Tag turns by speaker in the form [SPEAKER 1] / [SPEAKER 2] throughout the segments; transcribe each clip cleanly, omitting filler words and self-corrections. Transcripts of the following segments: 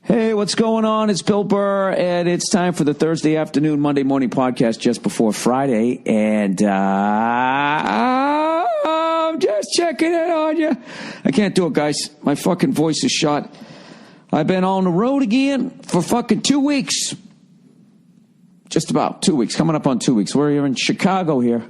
[SPEAKER 1] Hey, what's going on? It's Bill Burr, and it's time for the Thursday afternoon, Monday morning podcast just before Friday. And I'm just checking in on you. I can't do it, guys. My fucking voice is shot. I've been on the road again for fucking 2 weeks. Just about 2 weeks, coming up on 2 weeks. We're here in Chicago here.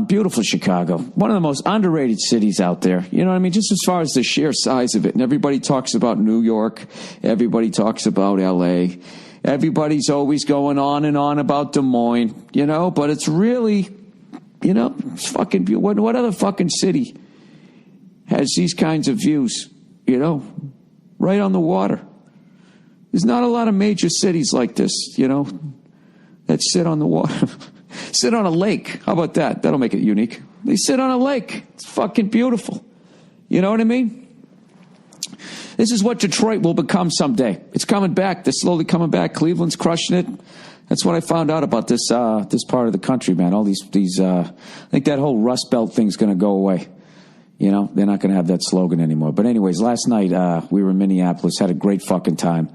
[SPEAKER 1] Beautiful Chicago. One of the most underrated cities out there. You know what I mean? Just as far as the sheer size of it. And everybody talks about New York. Everybody talks about L.A. Everybody's always going on and on about Des Moines, you know? But it's really, you know, it's fucking beautiful. What other fucking city has these kinds of views, you know? Right on the water. There's not a lot of major cities like this, you know, that sit on the water. Sit on a lake. How about that? That'll make it unique. They sit on a lake. It's fucking beautiful. You know what I mean? This is what Detroit will become someday. It's coming back. They're slowly coming back. Cleveland's crushing it. That's what I found out about this this part of the country, man. All these I think that whole Rust Belt thing's going to go away. You know, they're not going to have that slogan anymore. But anyways, last night we were in Minneapolis, had a great fucking time.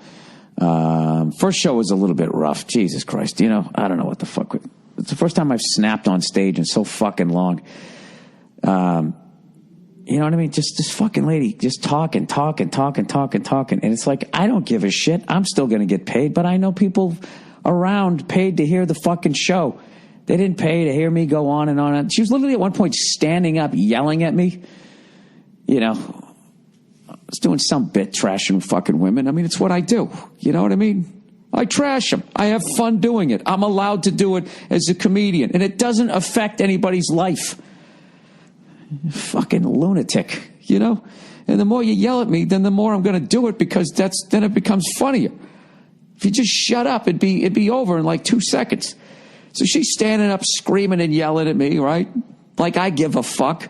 [SPEAKER 1] First show was a little bit rough. Jesus Christ. You know, I don't know what the fuck. It's the first time I've snapped on stage in so fucking long. You know what I mean? Just this fucking lady just talking. And it's like, I don't give a shit. I'm still going to get paid, but I know people around paid to hear the fucking show. They didn't pay to hear me go on and on. She was literally at one point standing up, yelling at me. You know, I was doing some bit trashing fucking women. I mean, it's what I do. You know what I mean? I trash them. I have fun doing it. I'm allowed to do it as a comedian, and it doesn't affect anybody's life. Fucking lunatic, you know? And the more you yell at me, then the more I'm going to do it, because then it becomes funnier. If you just shut up, it'd be over in like 2 seconds. So she's standing up screaming and yelling at me, right? Like I give a fuck.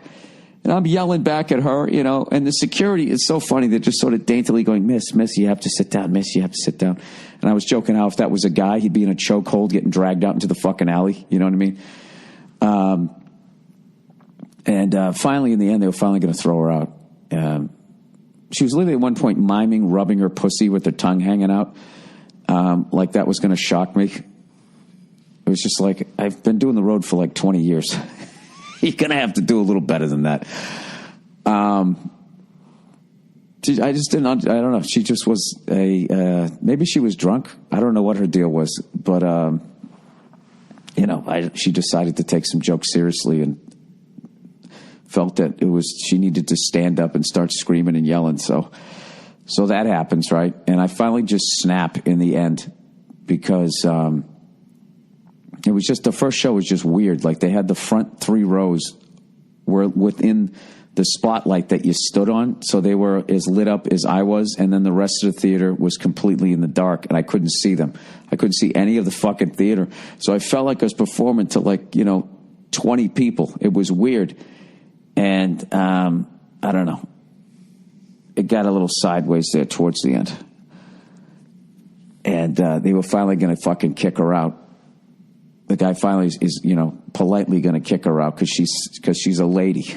[SPEAKER 1] And I'm yelling back at her, you know, and the security is so funny. They're just sort of daintily going, Miss, you have to sit down. Miss, you have to sit down. And I was joking how if that was a guy, he'd be in a chokehold getting dragged out into the fucking alley. You know what I mean? Finally, in the end, they were finally going to throw her out. She was literally at one point miming rubbing her pussy with her tongue hanging out. Like that was going to shock me. It was just like, I've been doing the road for like 20 years. You're going to have to do a little better than that. I just didn't, I don't know. She just was maybe she was drunk. I don't know what her deal was. But, you know, she decided to take some jokes seriously and felt that she needed to stand up and start screaming and yelling. So that happens, right? And I finally just snap in the end because, it was just, the first show was just weird. Like they had the front 3 rows were within the spotlight that you stood on. So they were as lit up as I was. And then the rest of the theater was completely in the dark and I couldn't see them. I couldn't see any of the fucking theater. So I felt like I was performing to like, you know, 20 people. It was weird. And, I don't know. It got a little sideways there towards the end. And, they were finally going to fucking kick her out. The guy finally is, you know, politely going to kick her out because she's a lady.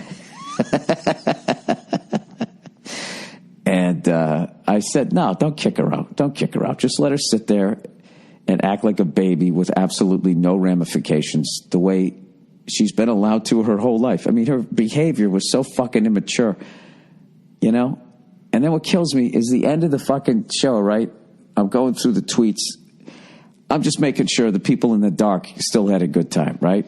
[SPEAKER 1] And I said, no, don't kick her out. Don't kick her out. Just let her sit there and act like a baby with absolutely no ramifications, the way she's been allowed to her whole life. I mean, her behavior was so fucking immature, you know? And then what kills me is the end of the fucking show, right? I'm going through the tweets. I'm just making sure the people in the dark still had a good time, right?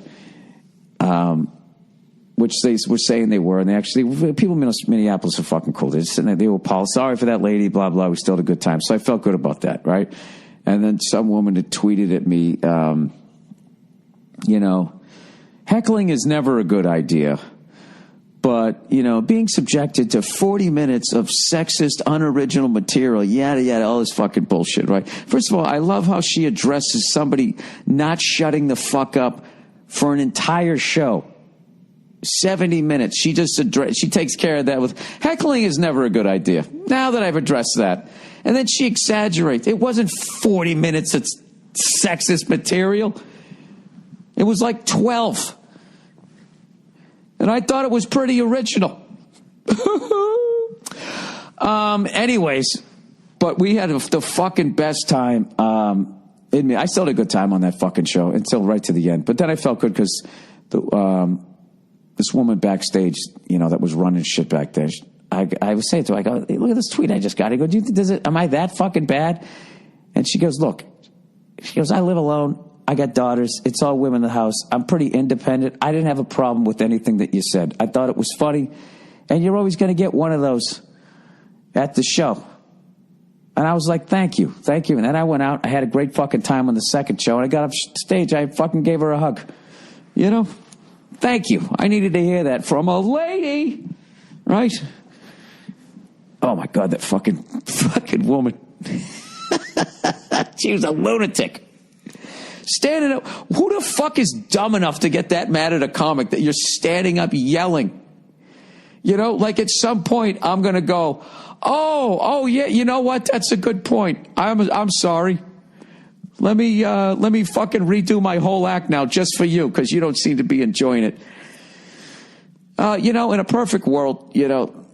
[SPEAKER 1] Which they were saying they were, and they actually, people in Minneapolis are fucking cool. They just sitting there, they were, Paul, sorry for that lady, blah, blah, we still had a good time. So I felt good about that, right? And then some woman had tweeted at me, you know, heckling is never a good idea. But, you know, being subjected to 40 minutes of sexist, unoriginal material, yada, yada, all this fucking bullshit, right? First of all, I love how she addresses somebody not shutting the fuck up for an entire show. 70 minutes. She takes care of that with, heckling is never a good idea. Now that I've addressed that. And then she exaggerates. It wasn't 40 minutes of sexist material. It was like 12. And I thought it was pretty original. Anyways, But we had the fucking best time. I still had a good time on that fucking show until right to the end. But then I felt good because this woman backstage, that was running shit back there, I was saying to her, I go, hey, look at this tweet I just got. I go, am I that fucking bad? And she goes, look, I live alone. I got daughters. It's all women in the house. I'm pretty independent. I didn't have a problem with anything that you said. I thought it was funny. And you're always going to get one of those at the show. And I was like, thank you. And then I went out. I had a great fucking time on the second show. And I got up stage. I fucking gave her a hug. Thank you. I needed to hear that from a lady. Right? Oh, my God, that fucking woman. She was a lunatic. Standing up. Who the fuck is dumb enough to get that mad at a comic that you're standing up yelling? Like at some point I'm going to go, oh yeah, you know what? That's a good point. I'm sorry. Let me fucking redo my whole act now just for you because you don't seem to be enjoying it. In a perfect world, no,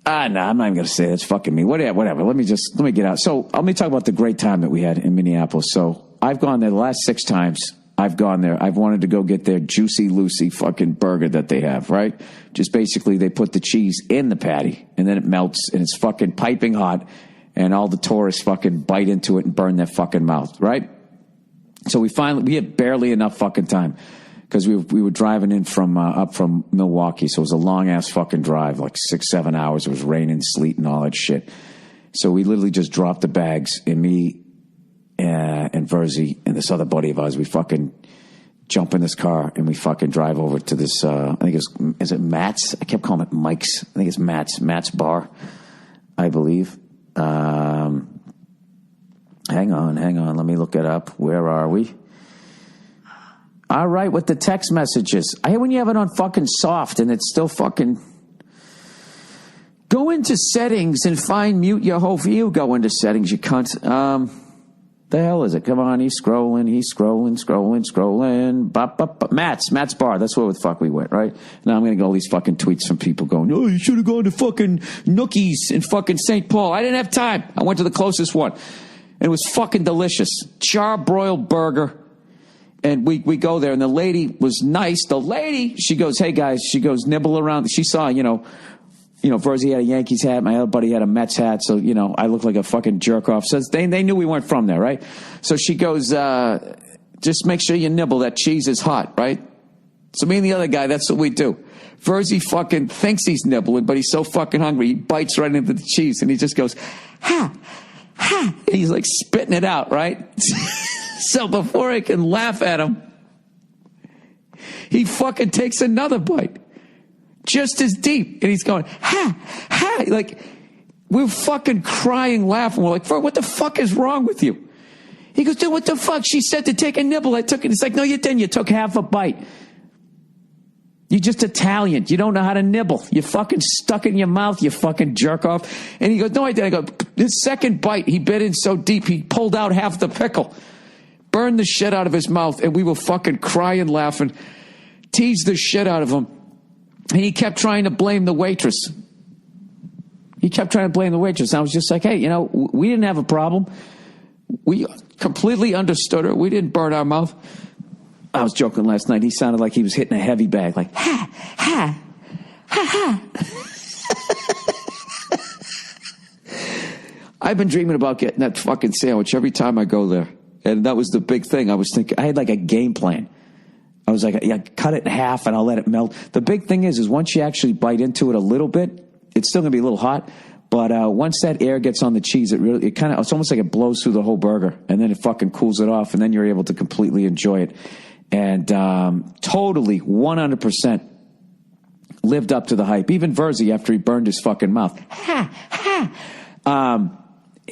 [SPEAKER 1] I'm not even going to say it. It's fucking me. Whatever. Let me get out. So let me talk about the great time that we had in Minneapolis. So I've gone there the last 6 times. I've gone there. I've wanted to go get their Juicy Lucy fucking burger that they have, right? Just basically they put the cheese in the patty and then it melts and it's fucking piping hot and all the tourists fucking bite into it and burn their fucking mouth, right? So we had barely enough fucking time because we were driving in from up from Milwaukee. So it was a long ass fucking drive, like 6-7 hours. It was raining, sleet and all that shit. So we literally just dropped the bags and me and Verzi and this other buddy of ours, we fucking jump in this car and we fucking drive over to this, I think is it Matt's? I kept calling it Mike's. I think it's Matt's Bar, I believe. Hang on. Let me look it up. Where are we? All right, with the text messages. I hate when you have it on fucking soft and it's still fucking... Go into settings and find mute your whole view. Go into settings, you cunt. The hell is it? Come on, he's scrolling. Matt's Bar. That's where the fuck we went, right? Now I'm going to get all these fucking tweets from people going, oh, you should have gone to fucking Nookies in fucking St. Paul. I didn't have time. I went to the closest one. And it was fucking delicious. Char-broiled burger. And we go there, and the lady was nice. The lady, she goes, hey, guys. She goes, nibble around. She saw, Verzi had a Yankees hat. My other buddy had a Mets hat. So, I look like a fucking jerk off. So they knew we weren't from there, right? So she goes, just make sure you nibble. That cheese is hot, right? So me and the other guy, that's what we do. Verzi fucking thinks he's nibbling, but he's so fucking hungry. He bites right into the cheese and he just goes, ha, ha. And he's like spitting it out, right? So before I can laugh at him, he fucking takes another bite. Just as deep. And he's going, ha, ha. Like, we're fucking crying, laughing. We're like, what the fuck is wrong with you? He goes, dude, what the fuck? She said to take a nibble. I took it. It's like, no, you didn't. You took half a bite. You're just Italian. You don't know how to nibble. You fucking stuck it in your mouth, you fucking jerk off. And he goes, no, I didn't. I go, his second bite, he bit in so deep, he pulled out half the pickle. Burned the shit out of his mouth. And we were fucking crying, laughing. Teased the shit out of him. And he kept trying to blame the waitress. I was just like, hey, we didn't have a problem. We completely understood her. We didn't burn our mouth. I was joking last night. He sounded like he was hitting a heavy bag. Like, ha, ha, ha, ha. I've been dreaming about getting that fucking sandwich every time I go there. And that was the big thing. I was thinking, I had like a game plan. I was like, yeah, cut it in half and I'll let it melt. The big thing is once you actually bite into it a little bit, it's still going to be a little hot. But once that air gets on the cheese, it's almost like it blows through the whole burger. And then it fucking cools it off. And then you're able to completely enjoy it. And totally, 100% lived up to the hype. Even Verzi, after he burned his fucking mouth. Ha, ha.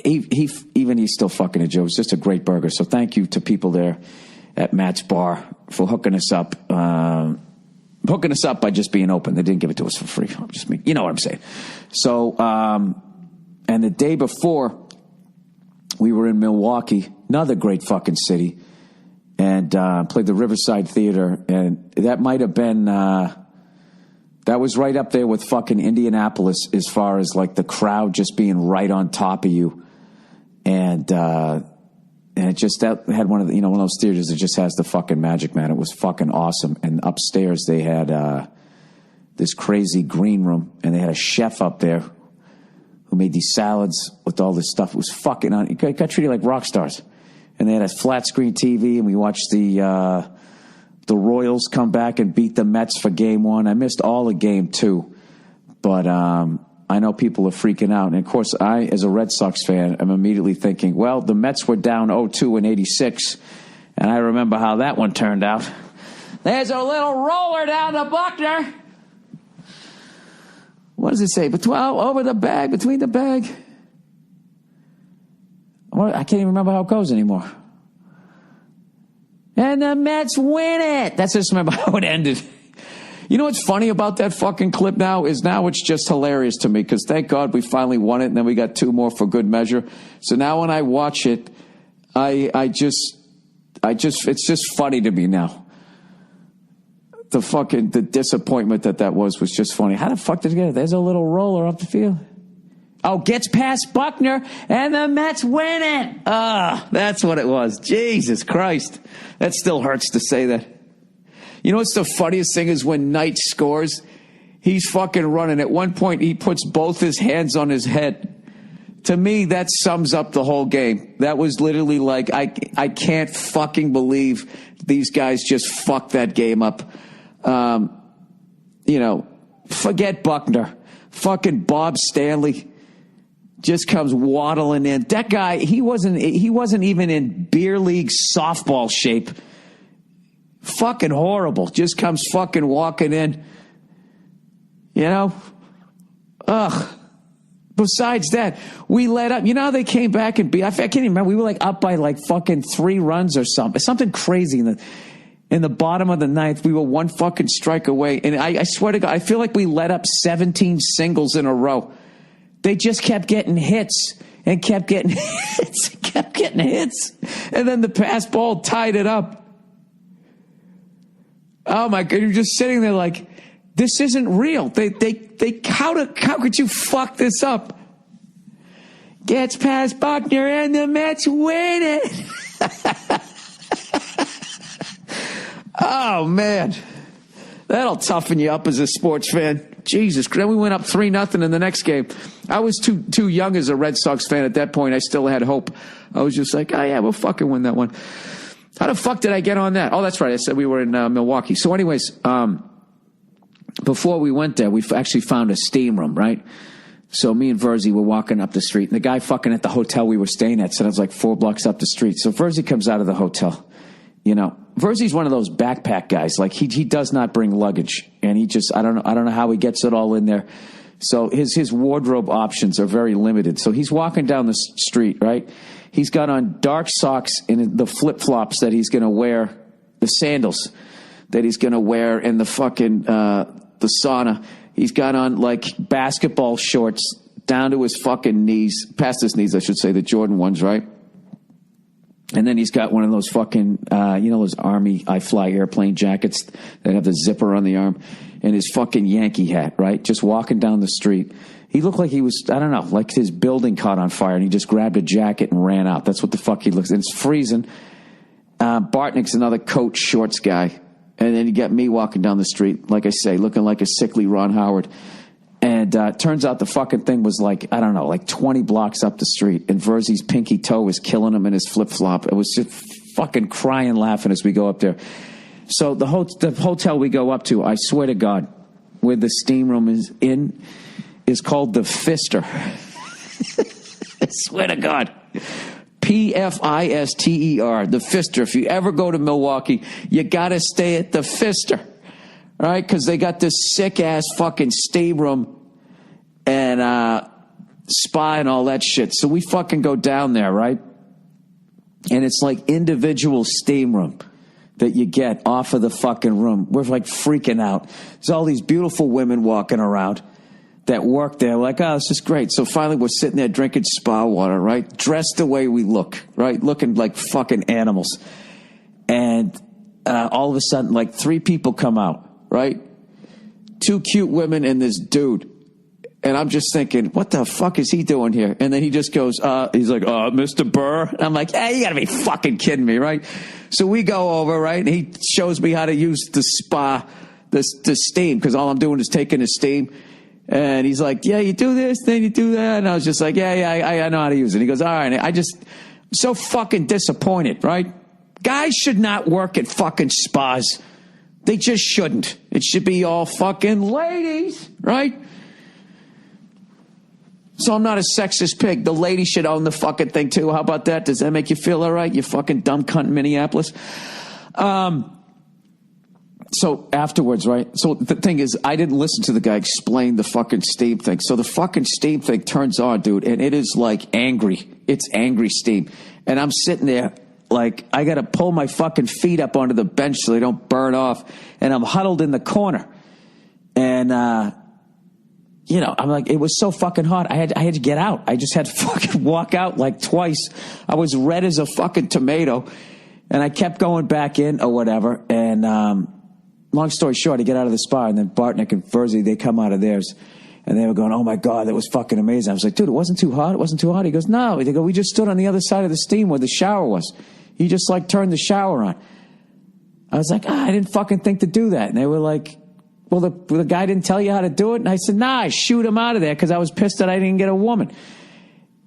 [SPEAKER 1] He's still fucking a joke. It was just a great burger. So thank you to people there at Matt's Bar for hooking us up. Hooking us up by just being open. They didn't give it to us for free. Just me. You know what I'm saying. So, and the day before, we were in Milwaukee, another great fucking city, and played the Riverside Theater. And that might have been That was right up there with fucking Indianapolis as far as like the crowd just being right on top of you. And it just that had one of the, one of those theaters that just has the fucking magic, man. It was fucking awesome. And upstairs they had this crazy green room, and they had a chef up there who made these salads with all this stuff. It was fucking on. It got treated like rock stars. And they had a flat screen TV, and we watched the Royals come back and beat the Mets for game 1. I missed all of game 2, but I know people are freaking out. And of course, I, as a Red Sox fan, am immediately thinking, well, the Mets were down 0-2 in '86, and I remember how that one turned out. There's a little roller down to Buckner. What does it say? Over the bag, between the bag. I can't even remember how it goes anymore. And the Mets win it. That's just remember how it ended. You know what's funny about that fucking clip now is now it's just hilarious to me because thank God we finally won it, and then we got 2 more for good measure. So now when I watch it, it's just funny to me now. The disappointment that was just funny. How the fuck did it get it? There's a little roller up the field. Oh, gets past Buckner, and the Mets win it. That's what it was. Jesus Christ. That still hurts to say that. You know what's the funniest thing is when Knight scores, he's fucking running. At one point, he puts both his hands on his head. To me, that sums up the whole game. That was literally like, I can't fucking believe these guys just fucked that game up. Forget Buckner. Fucking Bob Stanley just comes waddling in. That guy, he wasn't even in beer league softball shape. Fucking horrible. Just comes fucking walking in. Ugh. Besides that, we let up. You know how they came back and I can't even remember. We were like up by like fucking 3 runs or something. Something crazy in the bottom of the 9th. We were 1 fucking strike away. And I swear to God, I feel like we let up 17 singles in a row. They just kept getting hits and kept getting hits, kept getting hits. And then the pass ball tied it up. Oh my God, you're just sitting there like, this isn't real. How could you fuck this up? Gets past Buckner and the Mets win it. Oh man, that'll toughen you up as a sports fan. Jesus, then we went up 3-0 in the next game. I was too young as a Red Sox fan at that point. I still had hope. I was just like, oh yeah, we'll fucking win that one. How the fuck did I get on that? Oh, that's right. I said we were in Milwaukee. So anyways, before we went there, we actually found a steam room, right? So me and Verzi were walking up the street, and the guy fucking at the hotel we were staying at said it was like 4 blocks up the street. So Verzi comes out of the hotel. Verzi's one of those backpack guys. Like he does not bring luggage, and he just I don't know how he gets it all in there. So his wardrobe options are very limited. So he's walking down the street, right? He's got on dark socks and the flip-flops that he's going to wear, the sandals that he's going to wear in the fucking the sauna. He's got on like basketball shorts down to his fucking knees, past his knees, I should say, the Jordan ones, right? And then he's got one of those fucking, those Army I Fly airplane jackets that have the zipper on the arm, and his fucking Yankee hat, right? Just walking down the street. He looked like he was, I don't know, like his building caught on fire, and he just grabbed a jacket and ran out. That's what the fuck he looks. And it's freezing. Bartnick's another coach shorts guy. And then you got me walking down the street, like I say, looking like a sickly Ron Howard. And turns out the fucking thing was like, I don't know, like 20 blocks up the street. And Verzi's pinky toe was killing him in his flip-flop. It was just fucking crying, laughing as we go up there. So the hotel we go up to, I swear to God, where the steam room is called the Fister. I swear to God. Pfister, the Fister. If you ever go to Milwaukee, you got to stay at the Fister. All right, because they got this sick-ass fucking steam room and spa and all that shit. So we fucking go down there, right? And it's like individual steam room that you get off of the fucking room. We're like freaking out. There's all these beautiful women walking around that work there. Like, oh, this is great. So finally we're sitting there drinking spa water, right? Dressed the way we look, right? Looking like fucking animals. And all of a sudden, like 3 people come out. Right? two cute women and this dude. And I'm just thinking, what the fuck is he doing here? And then he just goes, he's like, Mr. Burr. And I'm like, hey, you gotta be fucking kidding me, right? So we go over, right? And he shows me how to use the spa, the steam, because all I'm doing is taking the steam. And he's like, yeah, you do this, then you do that. And I was just like, I know how to use it. He goes, all right. I'm so fucking disappointed, right? Guys should not work at fucking spas. They just shouldn't. It should be all fucking ladies, right? So I'm not a sexist pig. The lady should own the fucking thing too. How about that? Does that make you feel all right? You fucking dumb cunt in Minneapolis. So afterwards, right? So the thing is, I didn't listen to the guy explain the fucking steam thing. So the fucking steam thing turns on, dude, and it is like angry. It's angry steam. And I'm sitting there like I got to pull my fucking feet up onto the bench so they don't burn off. And I'm huddled in the corner. And, you know, I'm like, it was so fucking hot. I had to get out. I just had to fucking walk out like twice. I was red as a fucking tomato. And I kept going back in or whatever. And, long story short, I get out of the spa, and then Bartnick and Verzi, they come out of theirs, and they were going, oh, my God, that was fucking amazing. I was like, dude, it wasn't too hot? It wasn't too hot? He goes, no. They go, we just stood on the other side of the steam where the shower was. He just, like, turned the shower on. I was like, I didn't fucking think to do that. And they were like, well, the guy didn't tell you how to do it? And I said, nah, I shoot him out of there because I was pissed that I didn't get a woman.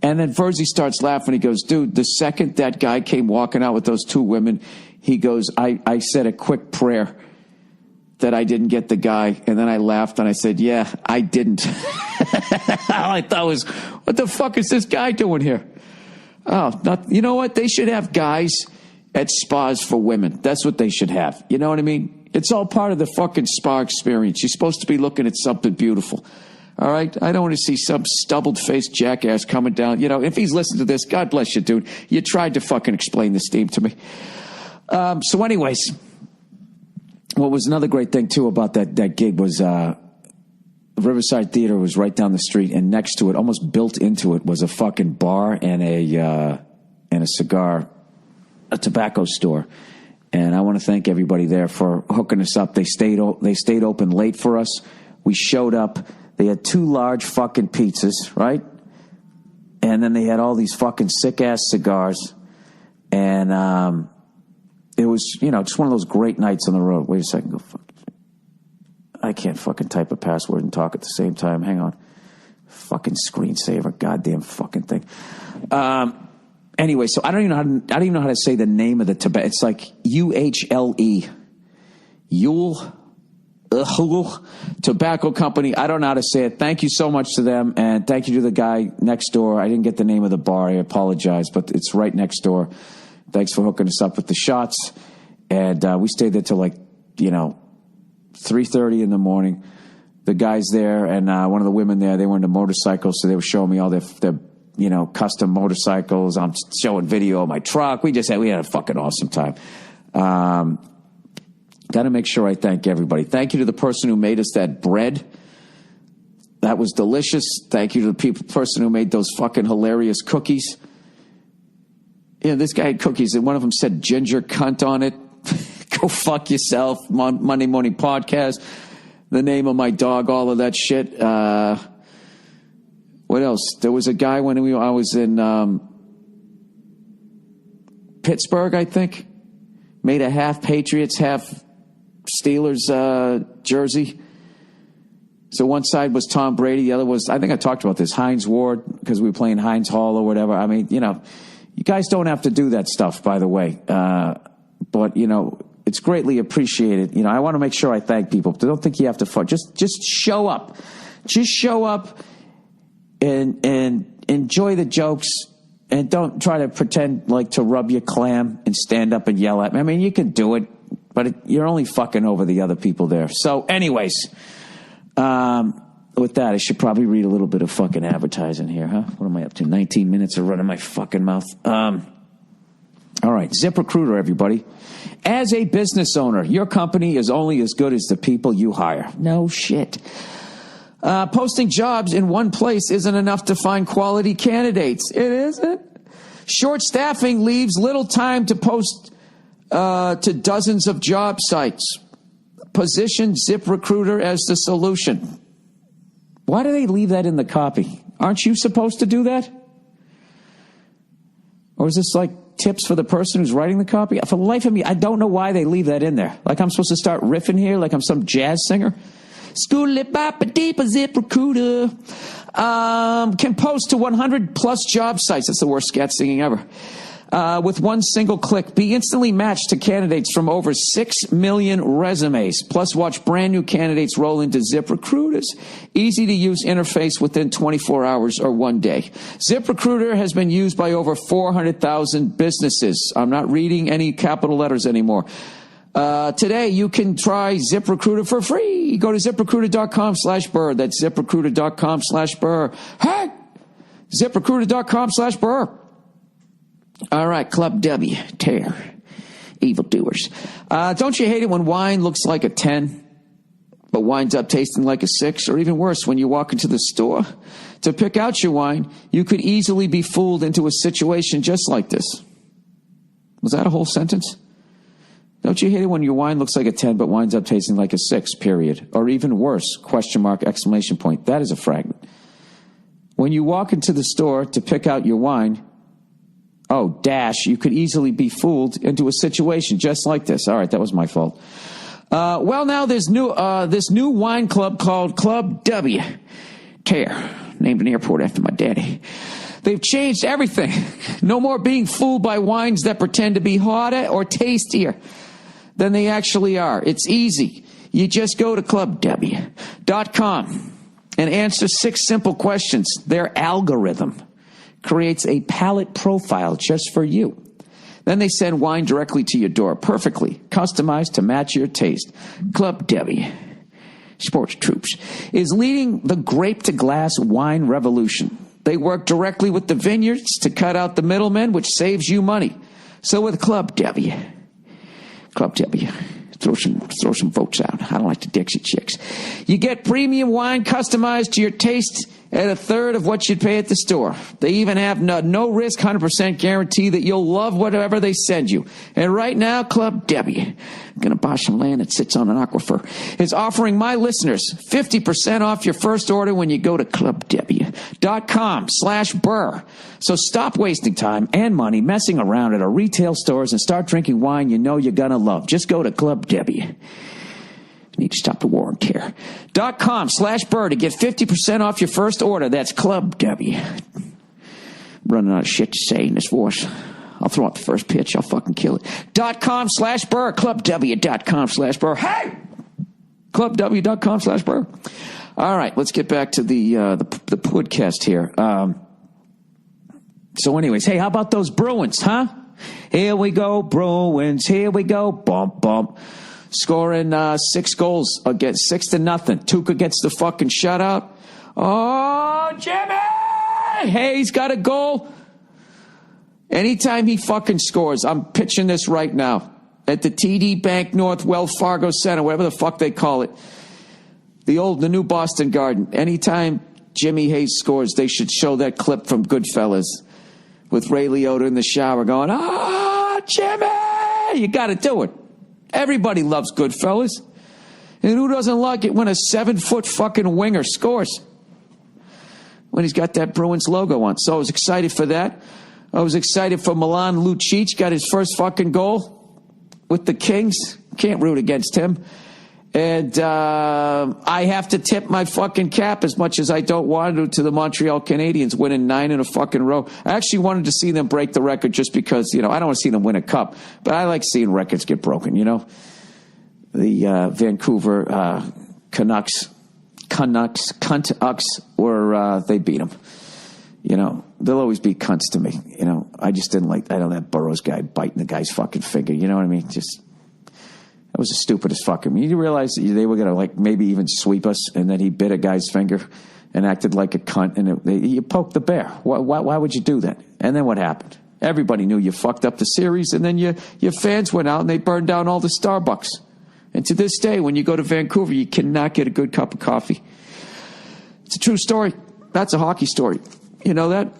[SPEAKER 1] And then Verzi starts laughing. He goes, dude, the second that guy came walking out with those two women, he goes, I said a quick prayer that I didn't get the guy. And then I laughed and I said, yeah, I didn't. All I thought was, what the fuck is this guy doing here? Oh, you know what? They should have guys at spas for women. That's what they should have. You know what I mean? It's all part of the fucking spa experience. You're supposed to be looking at something beautiful. All right? I don't want to see some stubbled-faced jackass coming down. You know, if he's listening to this, God bless you, dude. You tried to fucking explain the steam to me. So anyways, what was another great thing, too, about that gig was Riverside Theater was right down the street, and next to it, almost built into it, was a fucking bar and a tobacco store. And I want to thank everybody there for hooking us up. They stayed open late for us. We showed up. They had 2 large fucking pizzas, right? And then they had all these fucking sick-ass cigars. And it was, you know, just one of those great nights on the road. Wait a second. Go fuck. I can't fucking type a password and talk at the same time. Hang on. Fucking screensaver. Goddamn fucking thing. Anyway, so I don't even know how to say the name of the tobacco. It's like UHLE. Yule Tobacco Company. I don't know how to say it. Thank you so much to them, and thank you to the guy next door. I didn't get the name of the bar. I apologize, but it's right next door. Thanks for hooking us up with the shots. And we stayed there till 3:30 in the morning. The guys there and one of the women there, they were into motorcycles, so they were showing me all their custom motorcycles. I'm showing video of my truck. We had a fucking awesome time. Got to make sure I thank everybody. Thank you to the person who made us that bread. That was delicious. Thank you to the person who made those fucking hilarious cookies. Yeah, this guy had cookies, and one of them said ginger cunt on it. Go fuck yourself. Monday Morning Podcast. The name of my dog, all of that shit. What else? There was a guy when I was in Pittsburgh, I think. Made a half Patriots, half Steelers jersey. So one side was Tom Brady. The other was, I think I talked about this, Heinz Ward, because we were playing Heinz Hall or whatever. I mean, you guys don't have to do that stuff, by the way. But, it's greatly appreciated. I want to make sure I thank people. Don't think you have to fuck. Just show up. Just show up and enjoy the jokes, and don't try to pretend like to rub your clam and stand up and yell at me. I mean, you can do it, but you're only fucking over the other people there. So anyways, with that, I should probably read a little bit of fucking advertising here, huh? What am I up to? 19 minutes of running my fucking mouth. All right, ZipRecruiter, everybody. As a business owner, your company is only as good as the people you hire. No shit. Posting jobs in one place isn't enough to find quality candidates. It isn't. Short staffing leaves little time to post to dozens of job sites. position ZipRecruiter as the solution. Why do they leave that in the copy? Aren't you supposed to do that? Or is this like tips for the person who's writing the copy? For the life of me, I don't know why they leave that in there. Like I'm supposed to start riffing here like I'm some jazz singer. ZipRecruiter. Can post to 100 plus job sites. That's the worst scat singing ever. With one single click, be instantly matched to candidates from over 6 million resumes. Plus, watch brand new candidates roll into ZipRecruiter's easy-to-use interface within 24 hours or 1 day. ZipRecruiter has been used by over 400,000 businesses. I'm not reading any capital letters anymore. Today, you can try ZipRecruiter for free. Go to ZipRecruiter.com/Burr. That's ZipRecruiter.com/Burr. Hey! ZipRecruiter.com/Burr. All right, Club W, tear, evildoers. Don't you hate it when wine looks like a 10, but winds up tasting like a 6? Or even worse, when you walk into the store to pick out your wine, you could easily be fooled into a situation just like this. Was that a whole sentence? Don't you hate it when your wine looks like a 10, but winds up tasting like a 6, period? Or even worse, question mark, exclamation point. That is a fragment. When you walk into the store to pick out your wine, oh, dash, you could easily be fooled into a situation just like this. All right, that was my fault. Well, now there's this new wine club called Club W. Tear, named an airport after my daddy. They've changed everything. No more being fooled by wines that pretend to be hotter or tastier than they actually are. It's easy. You just go to clubw.com and answer 6 simple questions. Their algorithm creates a palate profile just for you. Then they send wine directly to your door, perfectly customized to match your taste. Club W, Sports Troops, is leading the grape-to-glass wine revolution. They work directly with the vineyards to cut out the middlemen, which saves you money. So with Club W, throw some votes out. I don't like the Dixie Chicks. You get premium wine customized to your taste at a third of what you'd pay at the store. They even have no risk, 100% guarantee that you'll love whatever they send you. And right now, Club W, I'm going to buy some land that sits on an aquifer, is offering my listeners 50% off your first order when you go to clubw.com/Burr. So stop wasting time and money messing around at our retail stores and start drinking wine you know you're going to love. Just go to Club W. Need to stop the war on care. .com/Burr to get 50% off your first order. That's Club W. Running out of shit to say in this voice. I'll throw out the first pitch. I'll fucking kill it. .com/Burr. ClubW.com/Burr. Hey! ClubW.com/Burr. All right, let's get back to the podcast here. So anyways, hey, how about those Bruins, huh? Here we go, Bruins. Here we go. Bump, bump. Scoring 6 goals against 6-0. Tuukka gets the fucking shutout. Oh, Jimmy! Hey, he's got a goal. Anytime he fucking scores, I'm pitching this right now at the TD Bank North Wells Fargo Center, whatever the fuck they call it. The new Boston Garden. Anytime Jimmy Hayes scores, they should show that clip from Goodfellas with Ray Liotta in the shower going, Jimmy! You got to do it. Everybody loves Goodfellas. And who doesn't like it when a 7-foot fucking winger scores? When he's got that Bruins logo on. So I was excited for that. I was excited for Milan Lucic. Got his first fucking goal with the Kings. Can't root against him. And I have to tip my fucking cap, as much as I don't want to the Montreal Canadiens winning 9 in a fucking row. I actually wanted to see them break the record just because, I don't want to see them win a cup. But I like seeing records get broken, The Vancouver Canucks, they beat them. They'll always be cunts to me. I just didn't like, that Burroughs guy biting the guy's fucking finger. You know what I mean? That was the stupidest fucking. You realize they were going to maybe even sweep us, and then he bit a guy's finger and acted like a cunt, and you poked the bear. Why would you do that? And then what happened? Everybody knew you fucked up the series, and then your fans went out and they burned down all the Starbucks. And to this day, when you go to Vancouver, you cannot get a good cup of coffee. It's a true story. That's a hockey story. You know that?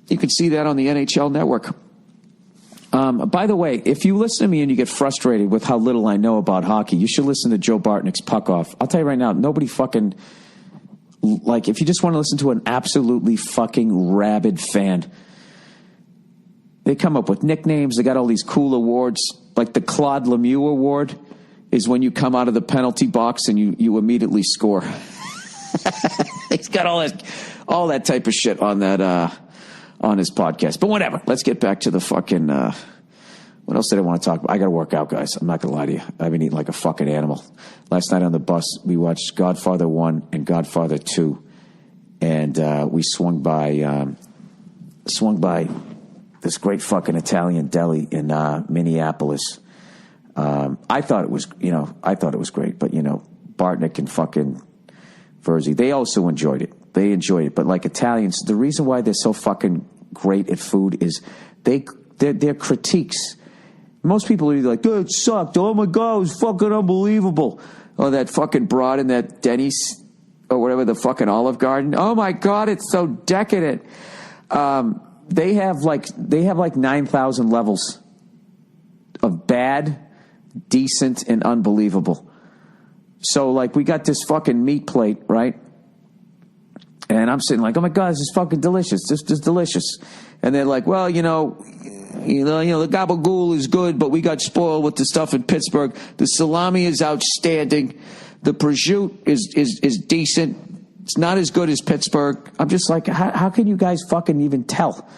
[SPEAKER 1] You can see that on the NHL Network. By the way, if you listen to me and you get frustrated with how little I know about hockey, you should listen to Joe Bartnick's Puck Off. I'll tell you right now, nobody fucking, like, if you just want to listen to an absolutely fucking rabid fan, they come up with nicknames. They got all these cool awards. Like the Claude Lemieux Award is when you come out of the penalty box and you immediately score. He's got all that type of shit on that on his podcast. But whatever. Let's get back to the fucking. What else did I want to talk about? I got to work out, guys. I'm not gonna lie to you. I've been eating like a fucking animal. Last night on the bus, we watched Godfather 1 and Godfather 2, and we swung by this great fucking Italian deli in Minneapolis. I thought it was great, but Bartnick and fucking Verzi, they also enjoyed it. They enjoyed it, but like Italians, the reason why they're so fucking great at food is their critiques. Most people are either like, "Oh, it sucked. Oh my god, it was fucking unbelievable." Or that fucking broad in that Denny's or whatever, the fucking Olive Garden. Oh my god, it's so decadent. They have like 9,000 levels of bad, decent, and unbelievable. So like we got this fucking meat plate, right? And I'm sitting like, "Oh my god, this is fucking delicious. This is delicious." And they're like, "Well, the gabagool is good, but we got spoiled with the stuff in Pittsburgh. The salami is outstanding. The prosciutto is decent. It's not as good as Pittsburgh." I'm just like, how can you guys fucking even tell?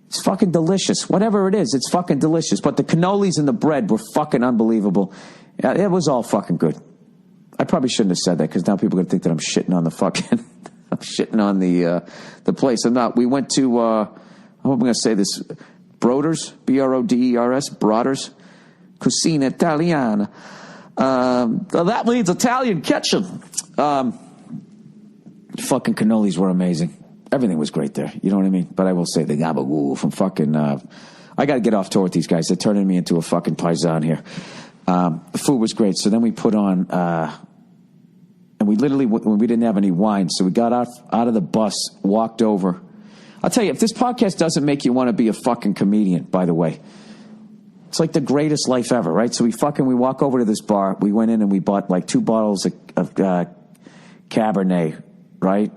[SPEAKER 1] It's fucking delicious. Whatever it is, it's fucking delicious. But the cannolis and the bread were fucking unbelievable. It was all fucking good. I probably shouldn't have said that because now people are going to think that I'm shitting on the fucking... I'm shitting on the place. I'm not. We went to... I hope I'm going to say this... Broders, Broders, Broders, Cucina Italiana. That means Italian kitchen. Fucking cannolis were amazing. Everything was great there. You know what I mean? But I will say the gabagool from fucking... I got to get off tour with these guys. They're turning me into a fucking paisan here. The food was great. So then we put on... and we literally... We didn't have any wine. So we got out of the bus, walked over... I'll tell you, if this podcast doesn't make you want to be a fucking comedian, by the way, it's like the greatest life ever, right? So we walk over to this bar. We went in and we bought like 2 bottles of Cabernet, right?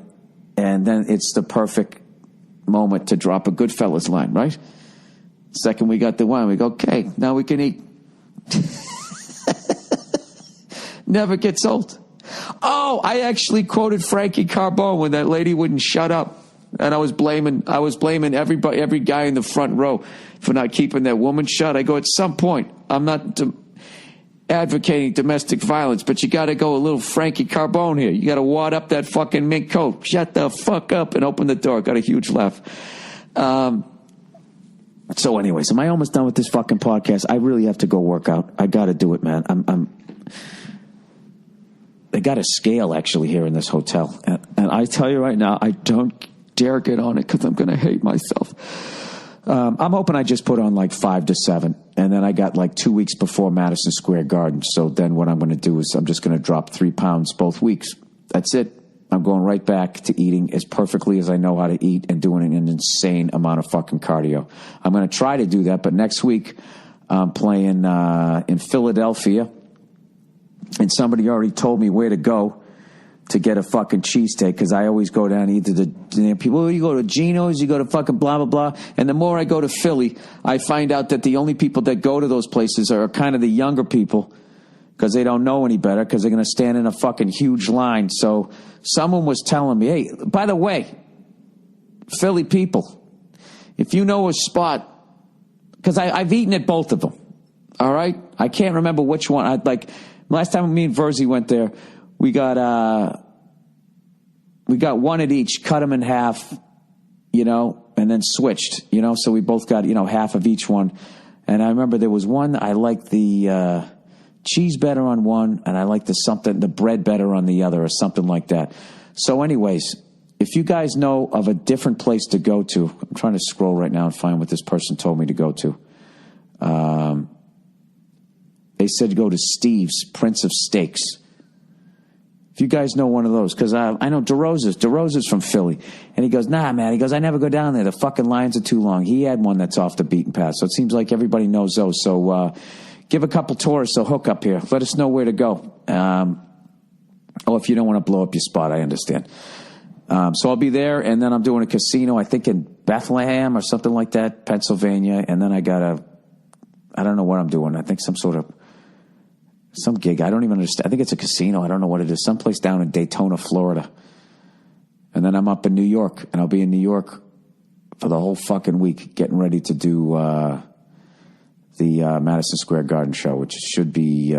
[SPEAKER 1] And then it's the perfect moment to drop a Goodfellas line, right? Second, we got the wine. We go, okay, now we can eat. Never gets old. Oh, I actually quoted Frankie Carbone when that lady wouldn't shut up. And I was blaming everybody, every guy in the front row for not keeping that woman shut. I go, at some point, I'm not advocating domestic violence, but you got to go a little Frankie Carbone here. You got to wad up that fucking mink coat. Shut the fuck up and open the door. Got a huge laugh. So anyways, am I almost done with this fucking podcast? I really have to go work out. I got to do it, man. They got a scale actually here in this hotel. And I tell you right now, I don't dare get on it because I'm going to hate myself. I'm hoping I just put on like 5 to 7, and then I got like 2 weeks before Madison Square Garden. So then what I'm going to do is I'm just going to drop 3 pounds both weeks. That's it. I'm going right back to eating as perfectly as I know how to eat and doing an insane amount of fucking cardio. I'm going to try to do that, but next week I'm playing in Philadelphia, and somebody already told me where to go to get a fucking cheesesteak, because I always go down either the people, you go to Geno's, you go to fucking blah, blah, blah. And the more I go to Philly, I find out that the only people that go to those places are kind of the younger people, because they don't know any better, because they're going to stand in a fucking huge line. So someone was telling me, hey, by the way, Philly people, if you know a spot, because I've eaten at both of them, all right? I can't remember which one. Last time me and Verzi went there, we got one at each, cut them in half, and then switched, so we both got, half of each one. And I remember there was one, I liked the cheese better on one, and I liked the bread better on the other, or something like that. So anyways, if you guys know of a different place to go to, I'm trying to scroll right now and find what this person told me to go to. They said go to Steve's, Prince of Steaks. If you guys know one of those, because I know DeRosa's from Philly. And he goes, nah, man. He goes, I never go down there. The fucking lines are too long. He had one that's off the beaten path. So it seems like everybody knows those. So give a couple tourists a hook up here. Let us know where to go. If you don't want to blow up your spot, I understand. So I'll be there, and then I'm doing a casino, I think in Bethlehem or something like that, Pennsylvania. And then I don't know what I'm doing. I think some gig. I don't even understand. I think it's a casino. I don't know what it is. Someplace down in Daytona, Florida. And then I'm up in New York, and I'll be in New York for the whole fucking week, getting ready to do the Madison Square Garden show, which should be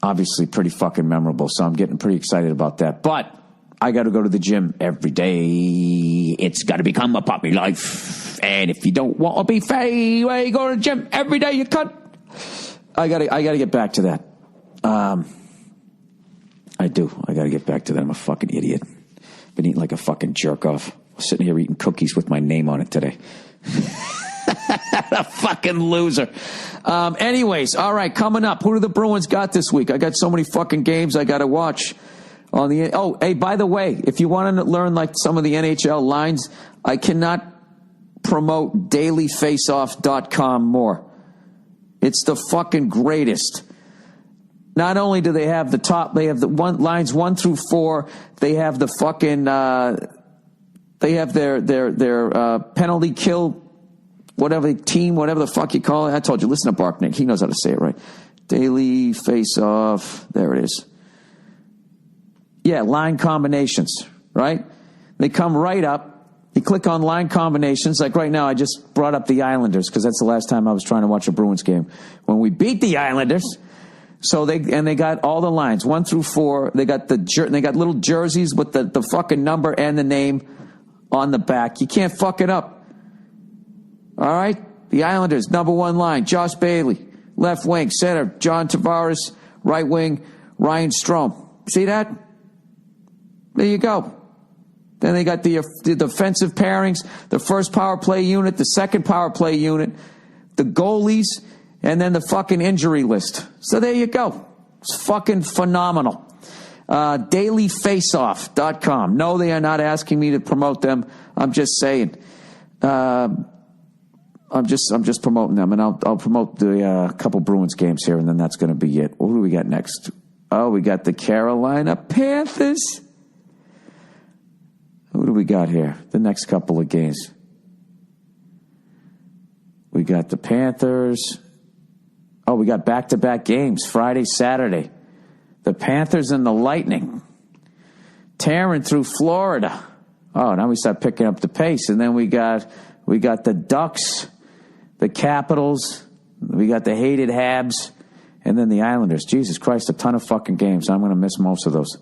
[SPEAKER 1] obviously pretty fucking memorable. So I'm getting pretty excited about that. But I got to go to the gym every day. It's got to become a puppy life. And if you don't want to be fat, well, you go to the gym every day, you cunt. I gotta get back to that. I do. I gotta get back to that. I'm a fucking idiot. Been eating like a fucking jerk off. Sitting here eating cookies with my name on it today. A fucking loser. Anyways, all right, coming up. Who do the Bruins got this week? I got so many fucking games I gotta watch on the. Oh, hey, by the way, if you want to learn like some of the NHL lines, I cannot promote dailyfaceoff.com more. It's the fucking greatest. Not only do they have the top, they have the lines 1 through 4. They have the fucking, they have their penalty kill, whatever team, whatever the fuck you call it. I told you, listen to Barknick. He knows how to say it right. Daily face off. There it is. Yeah, line combinations, right? They come right up. You click on line combinations. Like right now, I just brought up the Islanders because that's the last time I was trying to watch a Bruins game. When we beat the Islanders, so they got all the lines 1 through 4. They got little jerseys with the fucking number and the name on the back. You can't fuck it up. All right, the Islanders number 1 line: Josh Bailey, left wing, center John Tavares, right wing Ryan Strome. See that? There you go. Then they got the defensive pairings, the first power play unit, the second power play unit, the goalies, and then the fucking injury list. So there you go. It's fucking phenomenal. Dailyfaceoff.com. No, they are not asking me to promote them. I'm just saying. I'm just promoting them, and I'll promote the couple Bruins games here, and then that's going to be it. What do we got next? Oh, we got the Carolina Panthers. Who do we got here? The next couple of games. We got the Panthers. Oh, we got back-to-back games, Friday, Saturday. The Panthers and the Lightning. Tearing through Florida. Oh, now we start picking up the pace. And then we got the Ducks, the Capitals, we got the hated Habs, and then the Islanders. Jesus Christ, a ton of fucking games. I'm going to miss most of those.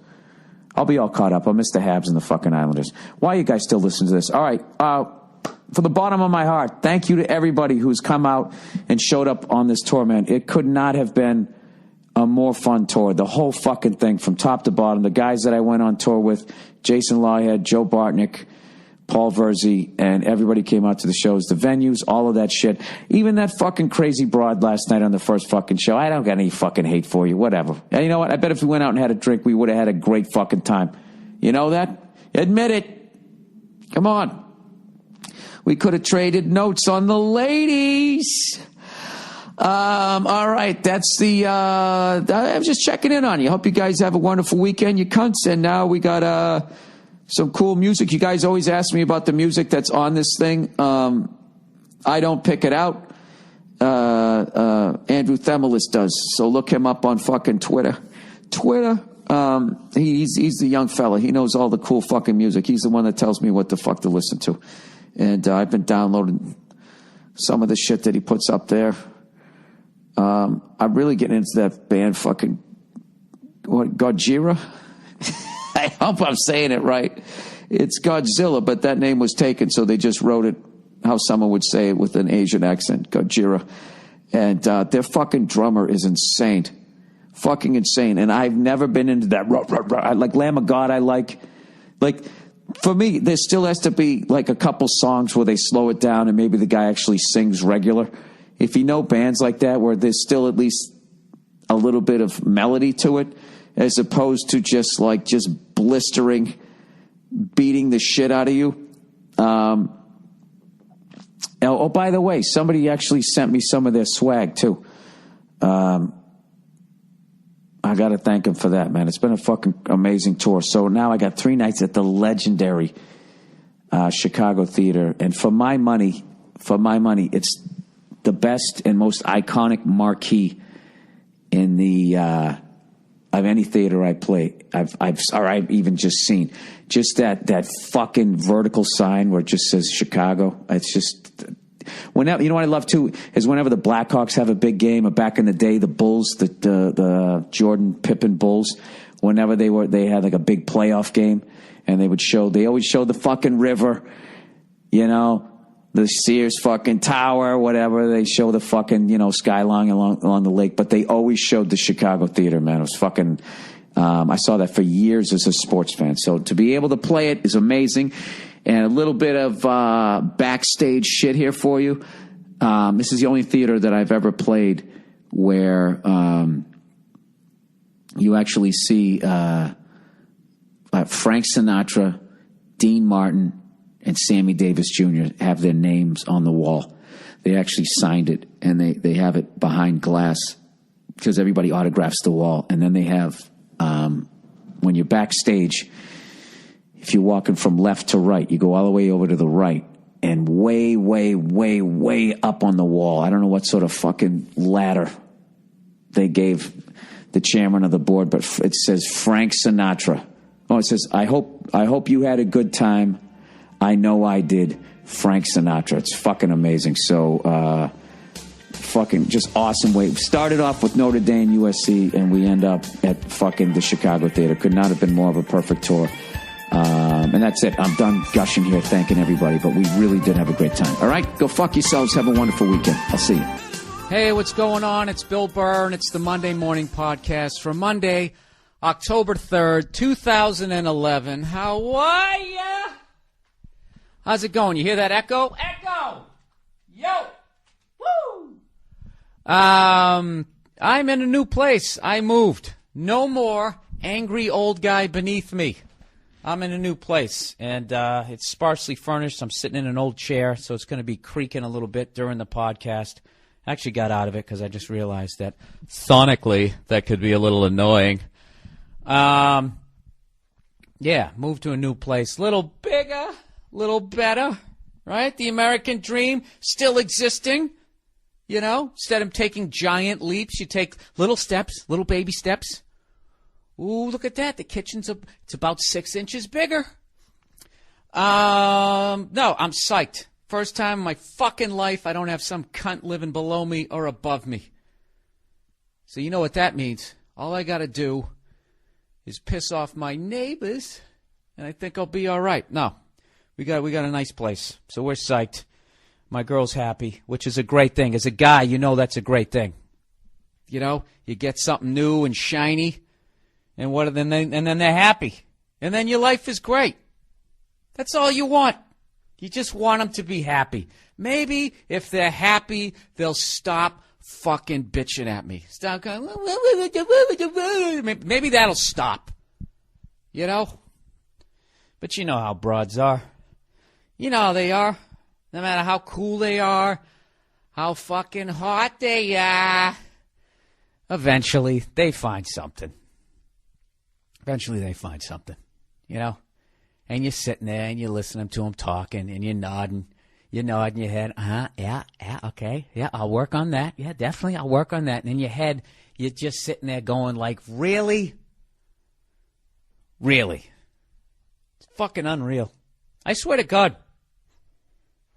[SPEAKER 1] I'll be all caught up. I'll miss the Habs and the fucking Islanders. Why are you guys still listening to this? All right. From the bottom of my heart, thank you to everybody who's come out and showed up on this tour, man. It could not have been a more fun tour. The whole fucking thing from top to bottom. The guys that I went on tour with, Jason Lawhead, Joe Bartnick, Paul Verzi, and everybody came out to the shows, the venues, all of that shit. Even that fucking crazy broad last night on the first fucking show. I don't got any fucking hate for you, whatever. And you know what? I bet if we went out and had a drink, we would have had a great fucking time. You know that? Admit it. Come on. We could have traded notes on the ladies. All right. That's the, I'm just checking in on you. Hope you guys have a wonderful weekend, you cunts. And now we got, some cool music. You guys always ask me about the music that's on this thing. I don't pick it out. Andrew Themelis does. So look him up on fucking Twitter. He's the young fella. He knows all the cool fucking music. He's the one that tells me what the fuck to listen to. And I've been downloading some of the shit that he puts up there. I'm really getting into that band fucking, Gojira? I hope I'm saying it right. It's Godzilla, but that name was taken, so they just wrote it how someone would say it with an Asian accent, Gojira. And their fucking drummer is insane. Fucking insane. And I've never been into that. Like Lamb of God, I like. Like, for me, there still has to be like a couple songs where they slow it down and maybe the guy actually sings regular. If you know bands like that where there's still at least a little bit of melody to it, as opposed to just blistering, beating the shit out of you. Oh, by the way, somebody actually sent me some of their swag too. I got to thank him for that, man. It's been a fucking amazing tour. So now I got 3 nights at the legendary Chicago Theater, and for my money, it's the best and most iconic marquee in the of any theater I play. I've even just seen just that fucking vertical sign where it just says Chicago. It's just whenever, you know what I love too is whenever the Blackhawks have a big game, or back in the day the Bulls, the Jordan Pippen Bulls, whenever they had like a big playoff game, and they always show the fucking river, you know, the Sears fucking tower, whatever. They show the fucking, skyline along the lake, but they always showed the Chicago Theater, man. It was fucking, I saw that for years as a sports fan. So to be able to play it is amazing. And a little bit of backstage shit here for you. This is the only theater that I've ever played where you actually see Frank Sinatra, Dean Martin, and Sammy Davis Jr. have their names on the wall. They actually signed it, and they have it behind glass because everybody autographs the wall. And then they have, when you're backstage, if you're walking from left to right, you go all the way over to the right, and way, way, way, way up on the wall, I don't know what sort of fucking ladder they gave the chairman of the board, but it says Frank Sinatra. Oh, it says, I hope you had a good time. I know I did. Frank Sinatra. It's fucking amazing. So, fucking just awesome way. Started off with Notre Dame, USC, and we end up at fucking the Chicago Theater. Could not have been more of a perfect tour. And that's it. I'm done gushing here, thanking everybody, but we really did have a great time. All right? Go fuck yourselves. Have a wonderful weekend. I'll see you.
[SPEAKER 2] Hey, what's going on? It's Bill Burr, and it's the Monday Morning Podcast for Monday, October 3rd, 2011. How are ya? How's it going? You hear that echo? Echo! Yo! Woo! I'm in a new place. I moved. No more angry old guy beneath me. I'm in a new place, and it's sparsely furnished. I'm sitting in an old chair, so it's going to be creaking a little bit during the podcast. I actually got out of it because I just realized that sonically that could be a little annoying. Yeah, moved to a new place. Little bigger, little better, right? The American dream still existing, Instead of taking giant leaps, you take little steps, little baby steps. Ooh, look at that. The kitchen's it's about 6 inches bigger. No, I'm psyched. First time in my fucking life I don't have some cunt living below me or above me. So you know what that means. All I got to do is piss off my neighbors, and I think I'll be all right. No, we got a nice place, so we're psyched. My girl's happy, which is a great thing. As a guy, that's a great thing. You get something new and shiny, and then they're happy, and then your life is great. That's all you want. You just want them to be happy. Maybe if they're happy, they'll stop fucking bitching at me. Stop going, maybe that'll stop. But you know how broads are. You know how they are. No matter how cool they are, how fucking hot they are, eventually they find something. And you're sitting there and you're listening to them talking and you're nodding your head. Yeah, okay. Yeah, I'll work on that. Yeah, definitely, I'll work on that. And in your head, you're just sitting there going like, really? Really? It's fucking unreal. I swear to God.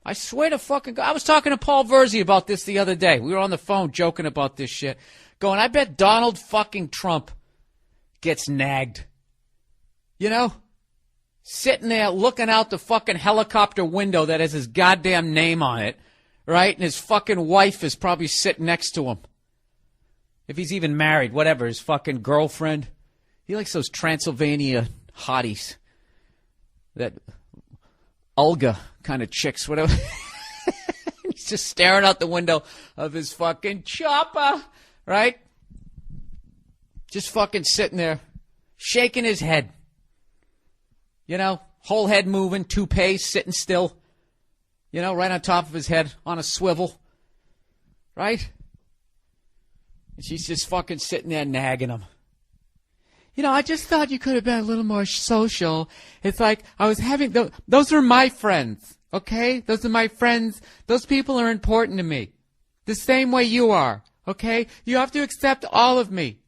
[SPEAKER 2] I swear to fucking God. I was talking to Paul Verzi about this the other day. We were on the phone joking about this shit. Going, I bet Donald fucking Trump gets nagged. Sitting there looking out the fucking helicopter window that has his goddamn name on it, right? And his fucking wife is probably sitting next to him. If he's even married, whatever, his fucking girlfriend. He likes those Transylvania hotties. That Olga kind of chicks, whatever. He's just staring out the window of his fucking chopper, right? Just fucking sitting there. shaking his head. You know, whole head moving, toupee sitting still. You know, right on top of his head on a swivel. Right? And she's just fucking sitting there nagging him. You know, I just thought you could have been a little more social. It's like I was having... Those are my friends, okay? Those are my friends. Those people are important to me. The same way you are, okay? You have to accept all of me.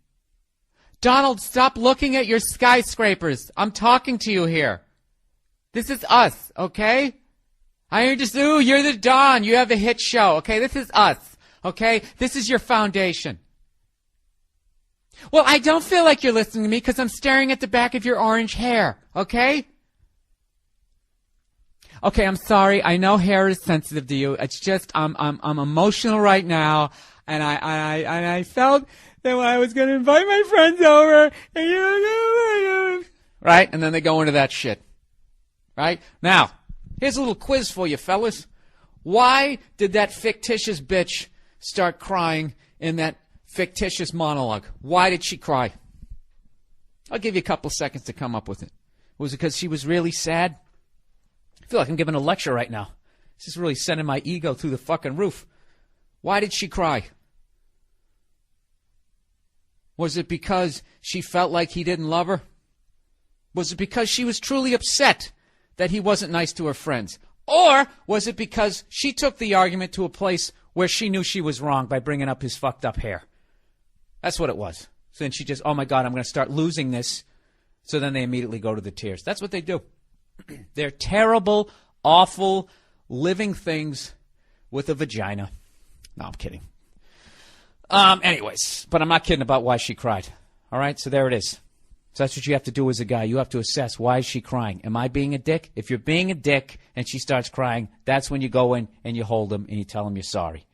[SPEAKER 2] Donald, stop looking at your skyscrapers. I'm talking to you here. This is us, okay? I understand. Ooh, you're the Don. You have a hit show, okay? This is us, okay? This is your foundation. Well, I don't feel like you're listening to me because I'm staring at the back of your orange hair, okay? Okay, I'm sorry. I know hair is sensitive to you. It's just I'm emotional right now, and I felt that when I was going to invite my friends over, and you, right? And then they go into that shit, right? Now, here's a little quiz for you, fellas. Why did that fictitious bitch start crying in that fictitious monologue? Why did she cry? I'll give you a couple seconds to come up with it. Was it because she was really sad? I feel like I'm giving a lecture right now. This is really sending my ego through the fucking roof. Why did she cry? Was it because she felt like he didn't love her? Was it because she was truly upset that he wasn't nice to her friends? Or was it because she took the argument to a place where she knew she was wrong by bringing up his fucked up hair? That's what it was. So then she just, oh my God, I'm going to start losing this. So then they immediately go to the tears. That's what they do. They're terrible, awful, living things with a vagina. No, I'm kidding. Anyways, but I'm not kidding about why she cried. All right, so there it is. So that's what you have to do as a guy. You have to assess, why is she crying? Am I being a dick? If you're being a dick and she starts crying, that's when you go in and you hold him and you tell him you're sorry.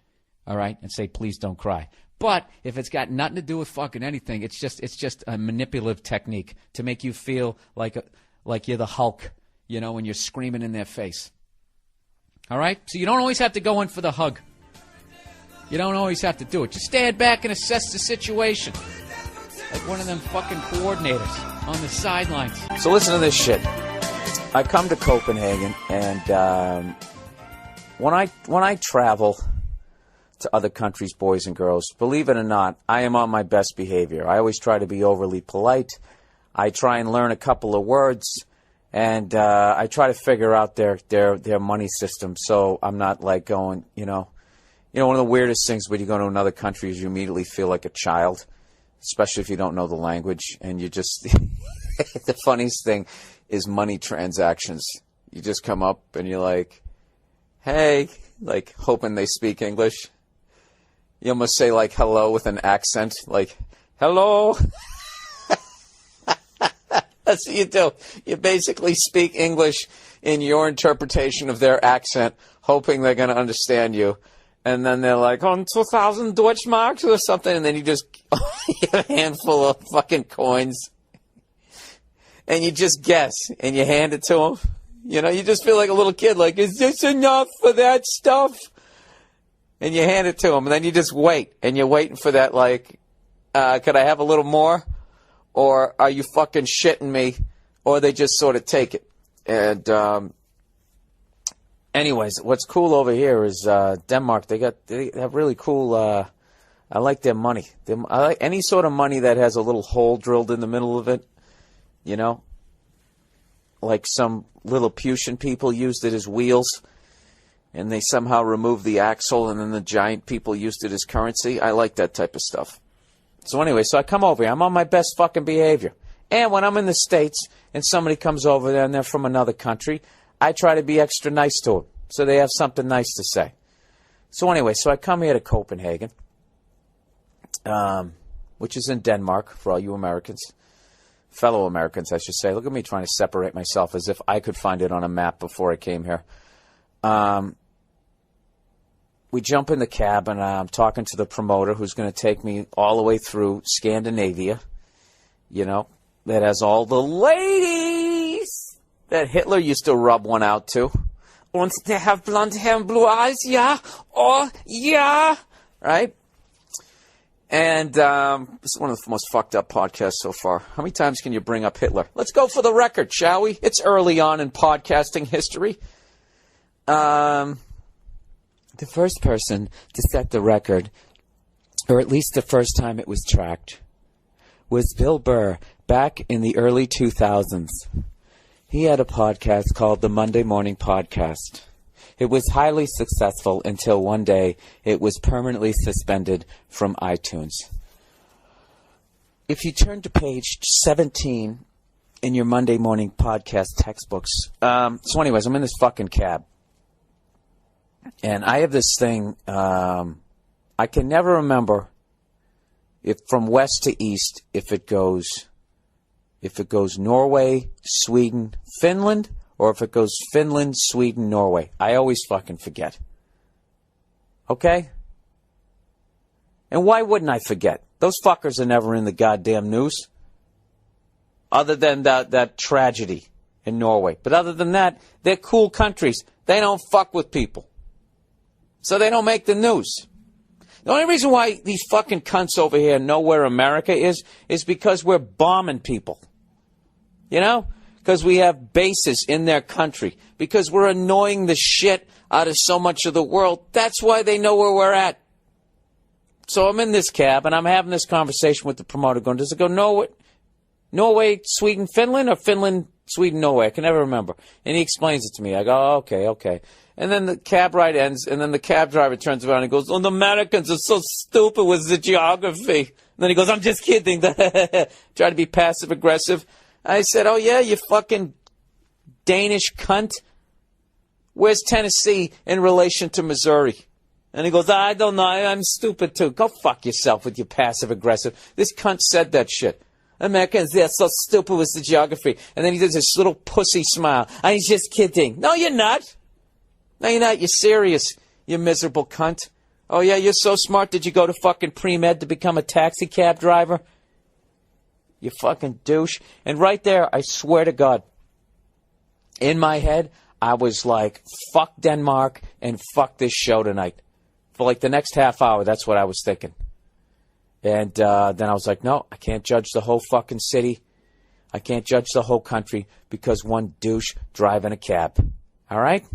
[SPEAKER 2] All right, and say, please don't cry. But if it's got nothing to do with fucking anything, it's just a manipulative technique to make you feel like you're the Hulk, you know, when you're screaming in their face. All right? So you don't always have to go in for the hug. You don't always have to do it. Just stand back and assess the situation. Like one of them fucking coordinators on the sidelines. So listen to this shit. I come to Copenhagen, and when I travel to other countries, boys and girls, believe it or not, I am on my best behavior. I always try to be overly polite. I try and learn a couple of words, and I try to figure out their money system, so I'm not like going, you know, one of the weirdest things when you go to another country is you immediately feel like a child, especially if you don't know the language, and you just, the funniest thing is money transactions. You just come up and you're like, hey, like hoping they speak English. You almost say like hello with an accent, like, hello. That's what you do. You basically speak English in your interpretation of their accent, hoping they're going to understand you. And then they're like, on 2,000 Deutschmarks or something, and then you just get a handful of fucking coins. And you just guess, and you hand it to them. You know, you just feel like a little kid, like, is this enough for that stuff? And you hand it to them, and then you just wait. And you're waiting for that, like, could I have a little more? Or are you fucking shitting me? Or they just sort of take it. And, anyways, what's cool over here is Denmark. They have really cool. I like their money. I like any sort of money that has a little hole drilled in the middle of it. You know, like some Lilliputian people used it as wheels, and they somehow removed the axle, and then the giant people used it as currency. I like that type of stuff. So anyway, so I come over here. I'm on my best fucking behavior. And when I'm in the States and somebody comes over there and they're from another country, I try to be extra nice to them so they have something nice to say. So anyway, so I come here to Copenhagen, which is in Denmark for all you Americans. Fellow Americans, I should say. Look at me trying to separate myself as if I could find it on a map before I came here. We jump in the cab, and I'm talking to the promoter who's going to take me all the way through Scandinavia, you know, that has all the ladies that Hitler used to rub one out to. Und they have blonde hair and blue eyes, yeah? Oh, yeah! Right?
[SPEAKER 1] And this is one of the most fucked up podcasts so far. How many times can you bring up Hitler? Let's go for the record, shall we? It's early on in podcasting history. The first person to set the record, or at least the first time it was tracked, was Bill Burr back in the early 2000s. He had a podcast called the Monday Morning Podcast. It was highly successful until one day it was permanently suspended from iTunes. If you turn to page 17 in your Monday Morning Podcast textbooks. So anyways, I'm in this fucking cab. And I have this thing, I can never remember if from west to east, if it goes Norway, Sweden, Finland, or if it goes Finland, Sweden, Norway. I always fucking forget. Okay? And why wouldn't I forget? Those fuckers are never in the goddamn news. Other than that tragedy in Norway. But other than that, they're cool countries. They don't fuck with people. So they don't make the news. The only reason why these fucking cunts over here know where America is because we're bombing people. You know? Because we have bases in their country. Because we're annoying the shit out of so much of the world. That's why they know where we're at. So I'm in this cab, and I'm having this conversation with the promoter going, does it go Norway, Sweden, Finland, or Finland, Sweden, Norway? I can never remember. And he explains it to me. I go, oh, okay. And then the cab ride ends, and then the cab driver turns around and goes, oh, the Americans are so stupid with the geography. And then he goes, I'm just kidding. Try to be passive-aggressive. I said, oh, yeah, you fucking Danish cunt. Where's Tennessee in relation to Missouri? And he goes, I don't know. I'm stupid, too. Go fuck yourself with your passive-aggressive. This cunt said that shit. Americans, they're so stupid with the geography. And then he does this little pussy smile. I'm just kidding. No, you're not. No, you're not. You're serious, you miserable cunt. Oh, yeah, you're so smart. Did you go to fucking pre-med to become a taxi cab driver? You fucking douche. And right there, I swear to God, in my head, I was like, fuck Denmark and fuck this show tonight. For like the next half hour, that's what I was thinking. And then I was like, no, I can't judge the whole fucking city. I can't judge the whole country because one douche driving a cab. All right?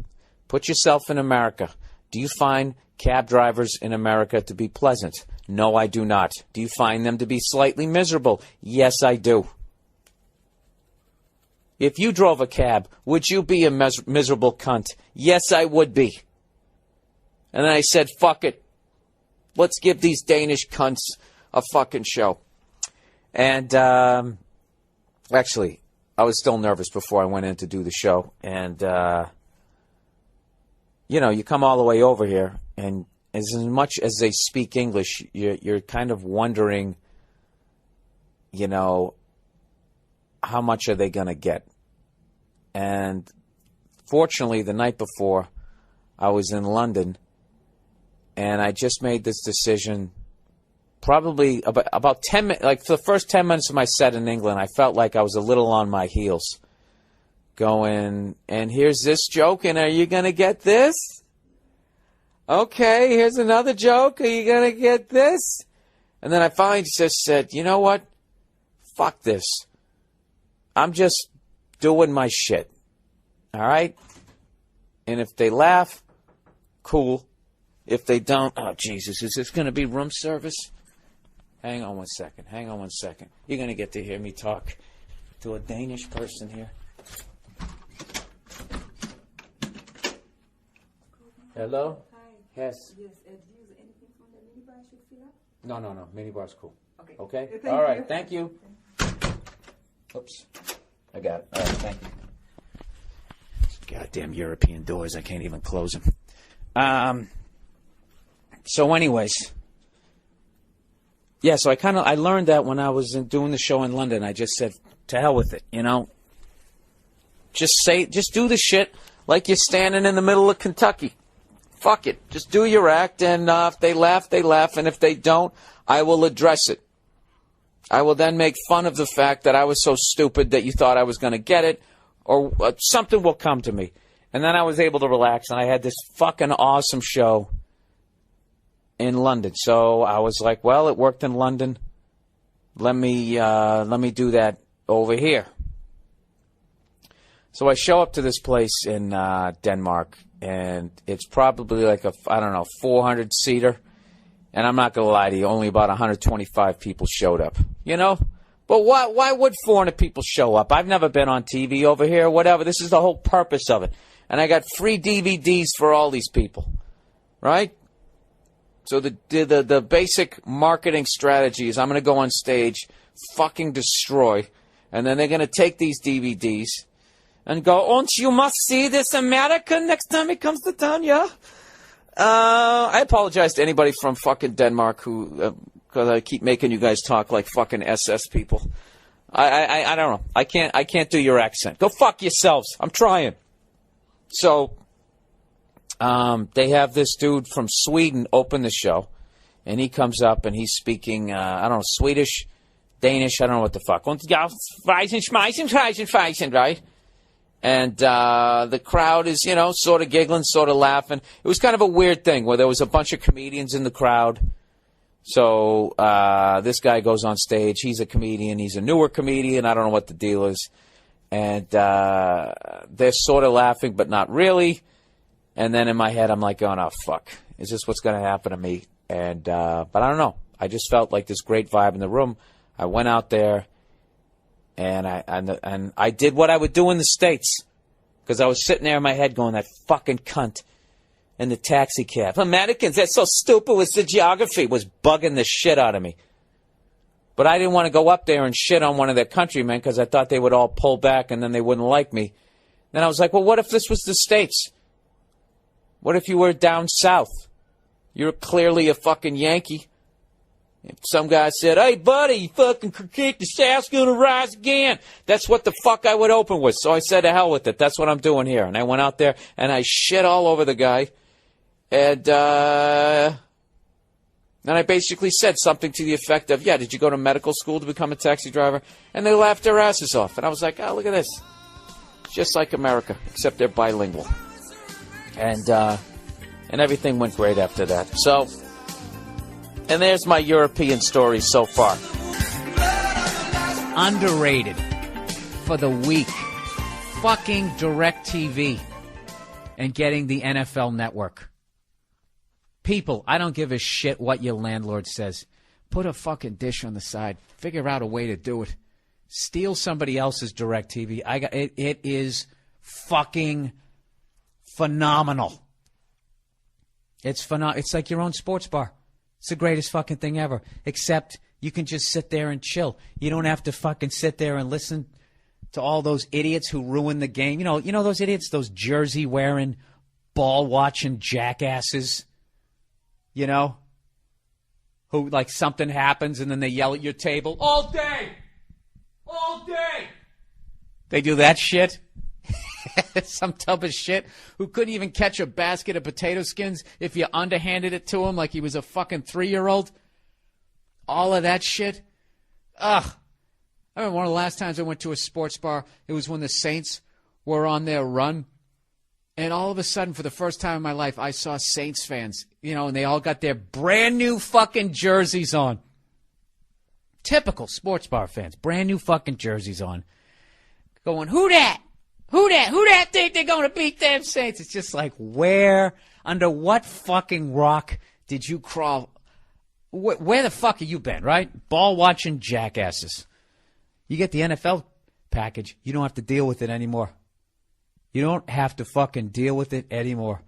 [SPEAKER 1] Put yourself in America. Do you find cab drivers in America to be pleasant? No, I do not. Do you find them to be slightly miserable? Yes, I do. If you drove a cab, would you be a miserable cunt? Yes, I would be. And then I said, fuck it. Let's give these Danish cunts a fucking show. And actually, I was still nervous before I went in to do the show. And, you know, you come all the way over here, and as much as they speak English, you're kind of wondering, you know, how much are they going to get? And fortunately, the night before, I was in London, and I just made this decision probably about 10 minutes, like for the first 10 minutes of my set in England, I felt like I was a little on my heels. Going, and here's this joke, and are you going to get this? Okay, here's another joke. Are you going to get this? And then I finally just said, you know what? Fuck this. I'm just doing my shit. All right? And if they laugh, cool. If they don't, oh, Jesus, is this going to be room service? Hang on one second. You're going to get to hear me talk to a Danish person here. Hello?
[SPEAKER 3] Hi.
[SPEAKER 1] Yes.
[SPEAKER 3] Yes, do you use anything from the minibar I should fill up?
[SPEAKER 1] No. Minibar's cool.
[SPEAKER 3] Okay.
[SPEAKER 1] Okay? All right. Thank you. Oops. I got it. All right. Thank you. Goddamn European doors. I can't even close them. So anyways. Yeah, so I learned that when I was doing the show in London. I just said, to hell with it, you know? Just do the shit like you're standing in the middle of Kentucky. Fuck it. Just do your act, and if they laugh, they laugh, and if they don't, I will address it. I will then make fun of the fact that I was so stupid that you thought I was going to get it, or something will come to me. And then I was able to relax, and I had this fucking awesome show.
[SPEAKER 2] in London. So I was like, well, it worked in London. Let me do that over here. So I show up to this place in Denmark, and it's probably like 400-seater. And I'm not going to lie to you, only about 125 people showed up, But why would 400 people show up? I've never been on TV over here, whatever. This is the whole purpose of it. And I got free DVDs for all these people, right? So the basic marketing strategy is I'm going to go on stage, fucking destroy, and then they're going to take these DVDs and go, "Und you must see this America next time it comes to town, yeah?" I apologize to anybody from fucking Denmark who, because I keep making you guys talk like fucking SS people. I don't know. I can't do your accent. Go fuck yourselves. I'm trying. So, they have this dude from Sweden open the show, and he comes up and he's speaking, Swedish, Danish, I don't know what the fuck. Right? And the crowd is, sort of giggling, sort of laughing. It was kind of a weird thing where there was a bunch of comedians in the crowd. So this guy goes on stage. He's a comedian. He's a newer comedian. I don't know what the deal is. And they're sort of laughing, but not really. And then in my head, I'm like, going, oh, fuck. Is this what's going to happen to me? And but I don't know. I just felt like this great vibe in the room. I went out there. And I did what I would do in the States, because I was sitting there in my head going, that fucking cunt in the taxi cab. Americans, that's so stupid with the geography, was bugging the shit out of me. But I didn't want to go up there and shit on one of their countrymen, because I thought they would all pull back and then they wouldn't like me. Then I was like, well, what if this was the States? What if you were down south? You're clearly a fucking Yankee. Some guy said, hey, buddy, you fucking critique, the South's going to rise again. That's what the fuck I would open with. So I said, to hell with it. That's what I'm doing here. And I went out there, and I shit all over the guy. And I basically said something to the effect of, yeah, did you go to medical school to become a taxi driver? And they laughed their asses off. And I was like, oh, look at this. It's just like America, except they're bilingual. And everything went great after that. So... and there's my European story so far. Underrated for the week. Fucking DirecTV and getting the NFL Network. People, I don't give a shit what your landlord says. Put a fucking dish on the side. Figure out a way to do it. Steal somebody else's DirecTV. It is fucking phenomenal. It's phenomenal. It's like your own sports bar. It's the greatest fucking thing ever. Except you can just sit there and chill. You don't have to fucking sit there and listen to all those idiots who ruin the game. You know those idiots, those jersey-wearing, ball-watching jackasses, who, like, something happens and then they yell at your table, all day! All day! They do that shit. Some tub of shit who couldn't even catch a basket of potato skins if you underhanded it to him like he was a fucking 3-year-old. All of that shit. Ugh. I remember one of the last times I went to a sports bar, it was when the Saints were on their run. And all of a sudden, for the first time in my life, I saw Saints fans, and they all got their brand new fucking jerseys on. Typical sports bar fans, brand new fucking jerseys on. Going, who that? Who that think they're going to beat them Saints? It's just like, under what fucking rock did you crawl? Where the fuck have you been, right? Ball-watching jackasses. You get the NFL package, you don't have to deal with it anymore. You don't have to fucking deal with it anymore.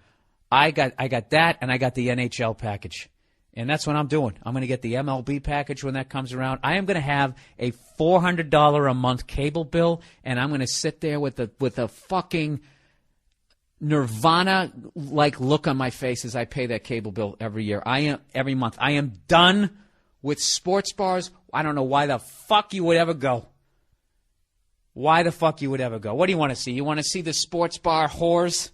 [SPEAKER 2] I got that, and I got the NHL package. And that's what I'm doing. I'm going to get the MLB package when that comes around. I am going to have a $400 a month cable bill, and I'm going to sit there with a fucking Nirvana-like look on my face as I pay that cable bill every month. I am done with sports bars. I don't know why the fuck you would ever go. Why the fuck you would ever go? What do you want to see? You want to see the sports bar whores?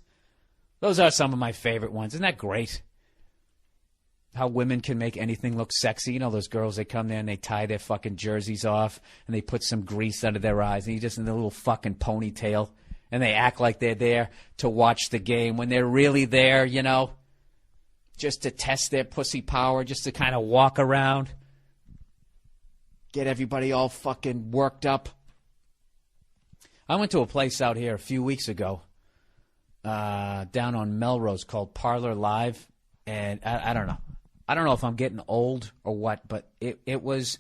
[SPEAKER 2] Those are some of my favorite ones. Isn't that great? How women can make anything look sexy. Those girls, they come there and they tie their fucking jerseys off and they put some grease under their eyes and you just in a little fucking ponytail and they act like they're there to watch the game when they're really there, just to test their pussy power, just to kind of walk around, get everybody all fucking worked up. I went to a place out here a few weeks ago, down on Melrose, called Parlor Live, and I don't know. I don't know if I'm getting old or what, but it was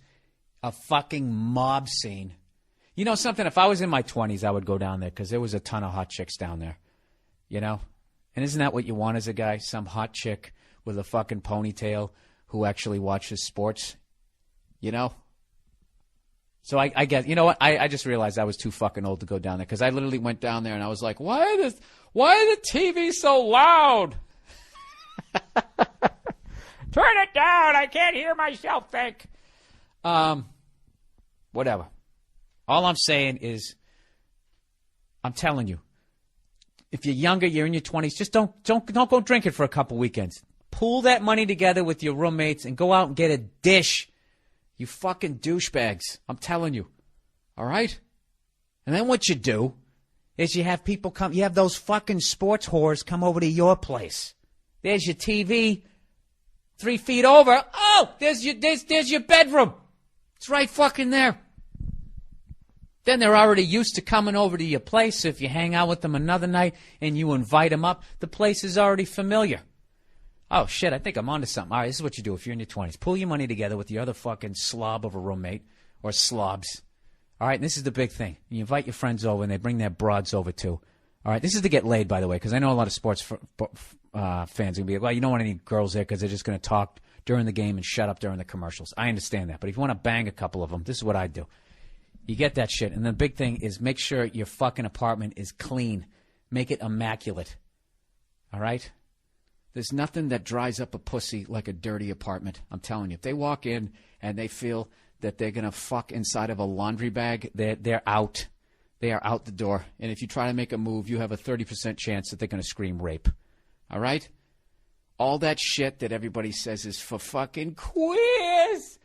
[SPEAKER 2] a fucking mob scene. You know something? If I was in my 20s, I would go down there because there was a ton of hot chicks down there, you know? And isn't that what you want as a guy? Some hot chick with a fucking ponytail who actually watches sports, you know? So I guess, you know what? I just realized I was too fucking old to go down there because I literally went down there and I was like, why are the TV so loud? Turn it down. I can't hear myself think. Whatever. All I'm saying is, I'm telling you, if you're younger, you're in your 20s, just don't go drinking for a couple weekends. Pool that money together with your roommates and go out and get a dish. You fucking douchebags. I'm telling you. All right? And then what you do is you have people come, you have those fucking sports whores come over to your place. There's your TV, 3 feet over. Oh, there's your bedroom. It's right fucking there. Then they're already used to coming over to your place. If you hang out with them another night and you invite them up, the place is already familiar. Oh, shit, I think I'm onto something. All right, this is what you do if you're in your 20s. Pull your money together with the other fucking slob of a roommate or slobs. All right, and this is the big thing. You invite your friends over and they bring their broads over too. All right, this is to get laid, by the way, because I know a lot of sports fans are going to be like, well, you don't want any girls there because they're just going to talk during the game and shut up during the commercials. I understand that. But if you want to bang a couple of them, this is what I do. You get that shit. And the big thing is make sure your fucking apartment is clean. Make it immaculate. All right? There's nothing that dries up a pussy like a dirty apartment. I'm telling you. If they walk in and they feel that they're going to fuck inside of a laundry bag, they're out. They are out the door. And if you try to make a move, you have a 30% chance that they're going to scream rape. All right? All that shit that everybody says is for fucking queers.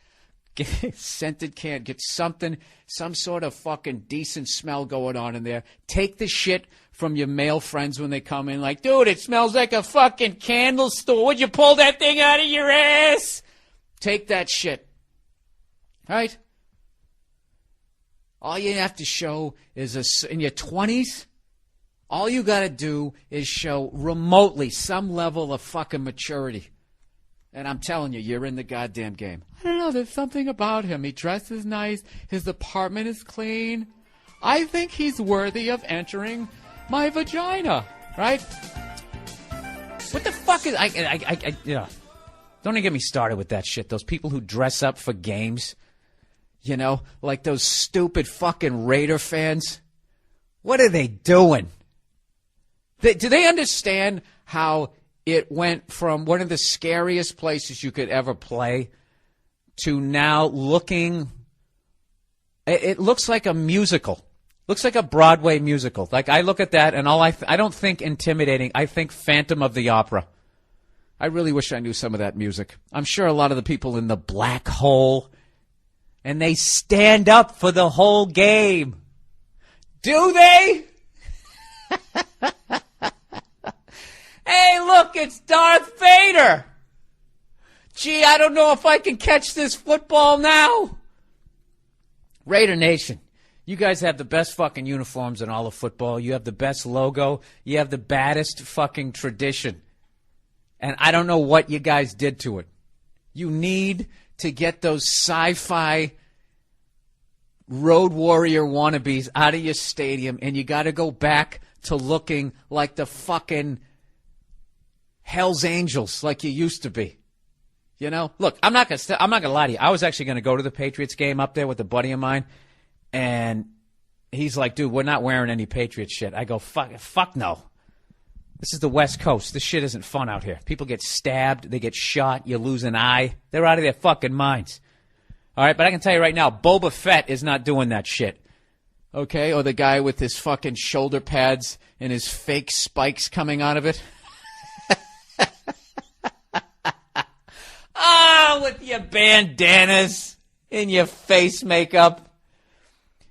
[SPEAKER 2] Get scented can, get something, some sort of fucking decent smell going on in there. Take the shit from your male friends when they come in like, dude, it smells like a fucking candle store. Would you pull that thing out of your ass? Take that shit. Right? All you have to show is in your 20s, all you got to do is show remotely some level of fucking maturity. And I'm telling you, you're in the goddamn game. I don't know, there's something about him. He dresses nice. His apartment is clean. I think he's worthy of entering my vagina. Right? What the fuck is... Don't even get me started with that shit. Those people who dress up for games. You know? Like those stupid fucking Raider fans. What are they doing? Do they understand how... It went from one of the scariest places you could ever play to now looking, it looks like a musical. Looks like a Broadway musical. Like I look at that and I don't think intimidating. I think Phantom of the Opera. I really wish I knew some of that music. I'm sure a lot of the people in the black hole, and they stand up for the whole game. Do they? Hey, look, it's Darth Vader. Gee, I don't know if I can catch this football now. Raider Nation, you guys have the best fucking uniforms in all of football. You have the best logo. You have the baddest fucking tradition. And I don't know what you guys did to it. You need to get those sci-fi Road Warrior wannabes out of your stadium, and you got to go back to looking like the fucking Hell's Angels like you used to be. You know? Look, I'm not gonna lie to you. I was actually gonna go to the Patriots game up there with a buddy of mine, and he's like, dude, we're not wearing any Patriots shit. I go, fuck no. This is the West Coast. This shit isn't fun out here. People get stabbed, they get shot, you lose an eye. They're out of their fucking minds. All right, but I can tell you right now, Boba Fett is not doing that shit. Okay? Or the guy with his fucking shoulder pads and his fake spikes coming out of it. With your bandanas and your face makeup.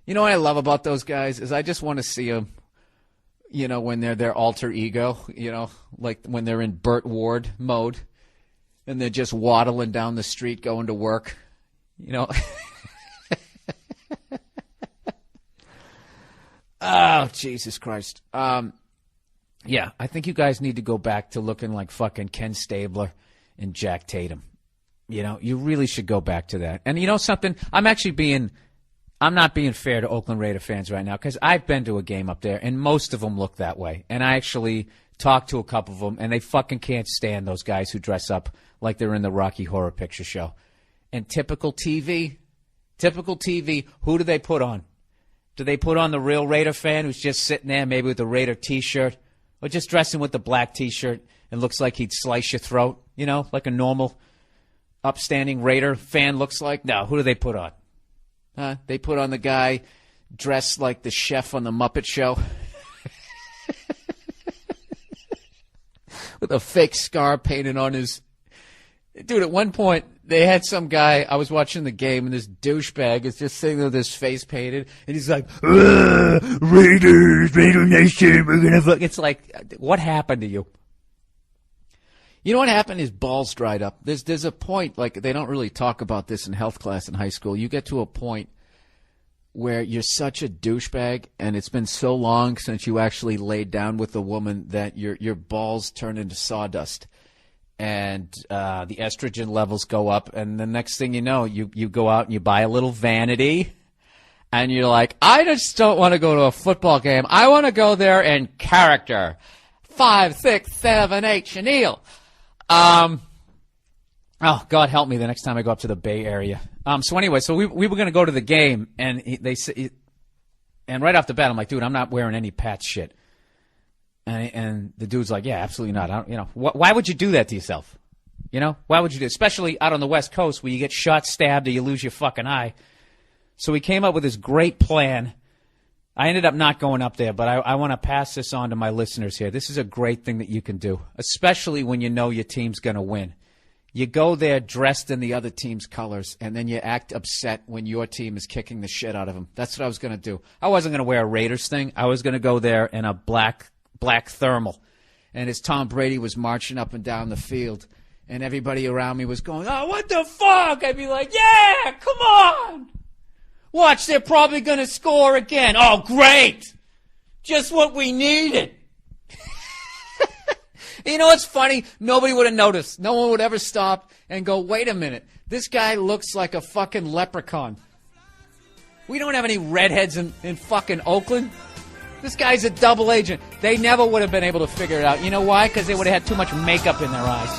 [SPEAKER 2] You know what I love about those guys is I just want to see them, you know, when they're their alter ego, you know, like when they're in Burt Ward mode. and they're just waddling down the street going to work, you know. Oh, Jesus Christ. Yeah, I think you guys need to go back to looking like fucking Ken Stabler and Jack Tatum. You know, you really should go back to that. And you know something? I'm not being fair to Oakland Raider fans right now because I've been to a game up there, and most of them look that way. And I actually talked to a couple of them, and they fucking can't stand those guys who dress up like they're in the Rocky Horror Picture Show. And typical TV, who do they put on? Do they put on the real Raider fan who's just sitting there maybe with a Raider T-shirt or just dressing with the black T-shirt and looks like he'd slice your throat, you know, like a normal upstanding Raider fan looks like? No, who do they put on? They put on the guy dressed like the chef on the Muppet Show with a fake scar painted on his... Dude, at one point, they had some guy, I was watching the game, and this douchebag is just sitting there with his face painted, and he's like, Raiders, Raider Nation, we're gonna fuck. It's like, what happened to you? You know what happened? His balls dried up. There's a point, like, they don't really talk about this in health class in high school. You get to a point where you're such a douchebag, and it's been so long since you actually laid down with a woman that your balls turn into sawdust. And the estrogen levels go up, and the next thing you know, you go out and you buy a little vanity, and you're like, I just don't want to go to a football game. I want to go there in character. 5, 6, 7, 8, Chenille. Oh, God help me the next time I go up to the Bay Area. So anyway, so we were going to go to the game, and and right off the bat, I'm like, dude, I'm not wearing any Pat's shit. And the dude's like, yeah, absolutely not. Why would you do that to yourself? You know, why would you do it? Especially out on the West Coast where you get shot, stabbed, or you lose your fucking eye. So we came up with this great plan. I ended up not going up there, but I want to pass this on to my listeners here. This is a great thing that you can do, especially when you know your team's going to win. You go there dressed in the other team's colors, and then you act upset when your team is kicking the shit out of them. That's what I was going to do. I wasn't going to wear a Raiders thing. I was going to go there in a black thermal. And as Tom Brady was marching up and down the field, and everybody around me was going, oh, what the fuck? I'd be like, yeah, come on. Watch, they're probably going to score again. Oh, great. Just what we needed. You know what's funny? Nobody would have noticed. No one would ever stop and go, wait a minute. This guy looks like a fucking leprechaun. We don't have any redheads in fucking Oakland. This guy's a double agent. They never would have been able to figure it out. You know why? Because they would have had too much makeup in their eyes.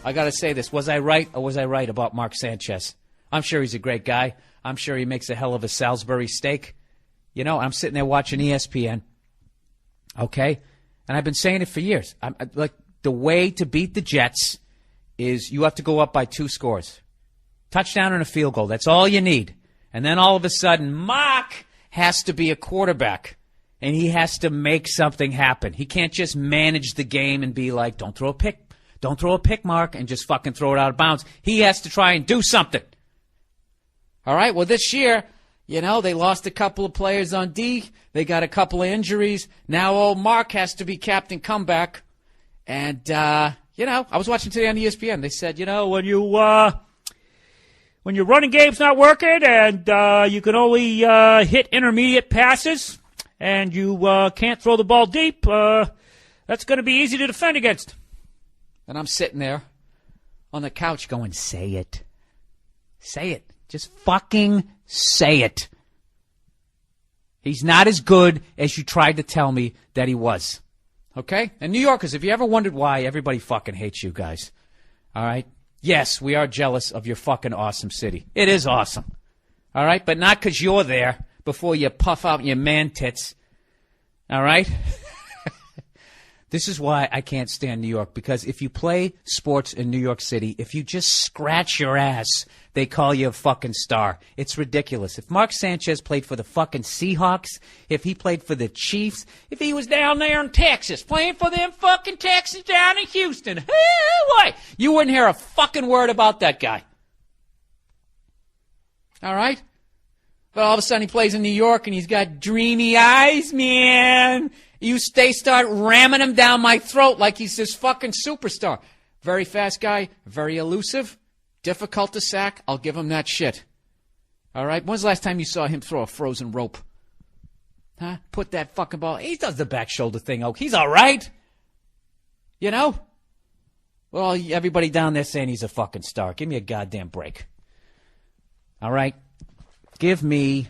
[SPEAKER 2] I got to say this. Was I right or was I right about Mark Sanchez? I'm sure he's a great guy. I'm sure he makes a hell of a Salisbury steak. You know, I'm sitting there watching ESPN. Okay? And I've been saying it for years. Like, the way to beat the Jets is you have to go up by 2 scores. Touchdown and a field goal. That's all you need. And then all of a sudden, Mark has to be a quarterback. And he has to make something happen. He can't just manage the game and be like, don't throw a pick. Don't throw a pick, Mark, and just fucking throw it out of bounds. He has to try and do something. All right? Well, this year, you know, they lost a couple of players on D. They got a couple of injuries. Now old Mark has to be captain comeback. And, you know, I was watching today on ESPN. They said, you know, when your running game's not working and you can only hit intermediate passes and you can't throw the ball deep, that's going to be easy to defend against. And I'm sitting there on the couch going, say it. Say it. Just fucking say it. He's not as good as you tried to tell me that he was. Okay? And New Yorkers, if you ever wondered why everybody fucking hates you guys, all right? Yes, we are jealous of your fucking awesome city. It is awesome. All right? But not because you're there before you puff out your man tits. All right? This is why I can't stand New York, because if you play sports in New York City, if you just scratch your ass, they call you a fucking star. It's ridiculous. If Mark Sanchez played for the fucking Seahawks, if he played for the Chiefs, if he was down there in Texas, playing for them fucking Texans down in Houston, why? You wouldn't hear a fucking word about that guy. All right? But all of a sudden he plays in New York and he's got dreamy eyes, man. They start ramming him down my throat like he's this fucking superstar. Very fast guy, very elusive, difficult to sack. I'll give him that shit. All right? When's the last time you saw him throw a frozen rope? Huh? Put that fucking ball. He does the back shoulder thing. Oh, he's all right. You know? Well, everybody down there saying he's a fucking star. Give me a goddamn break. All right? Give me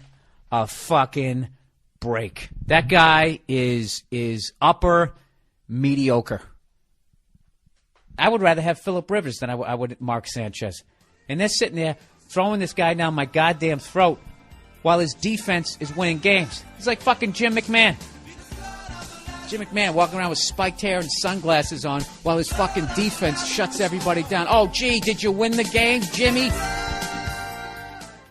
[SPEAKER 2] a fucking break. That guy is upper mediocre. I would rather have Phillip Rivers than I would Mark Sanchez. And they're sitting there throwing this guy down my goddamn throat while his defense is winning games. He's like fucking Jim McMahon. Jim McMahon walking around with spiked hair and sunglasses on while his fucking defense shuts everybody down. Oh, gee, did you win the game, Jimmy?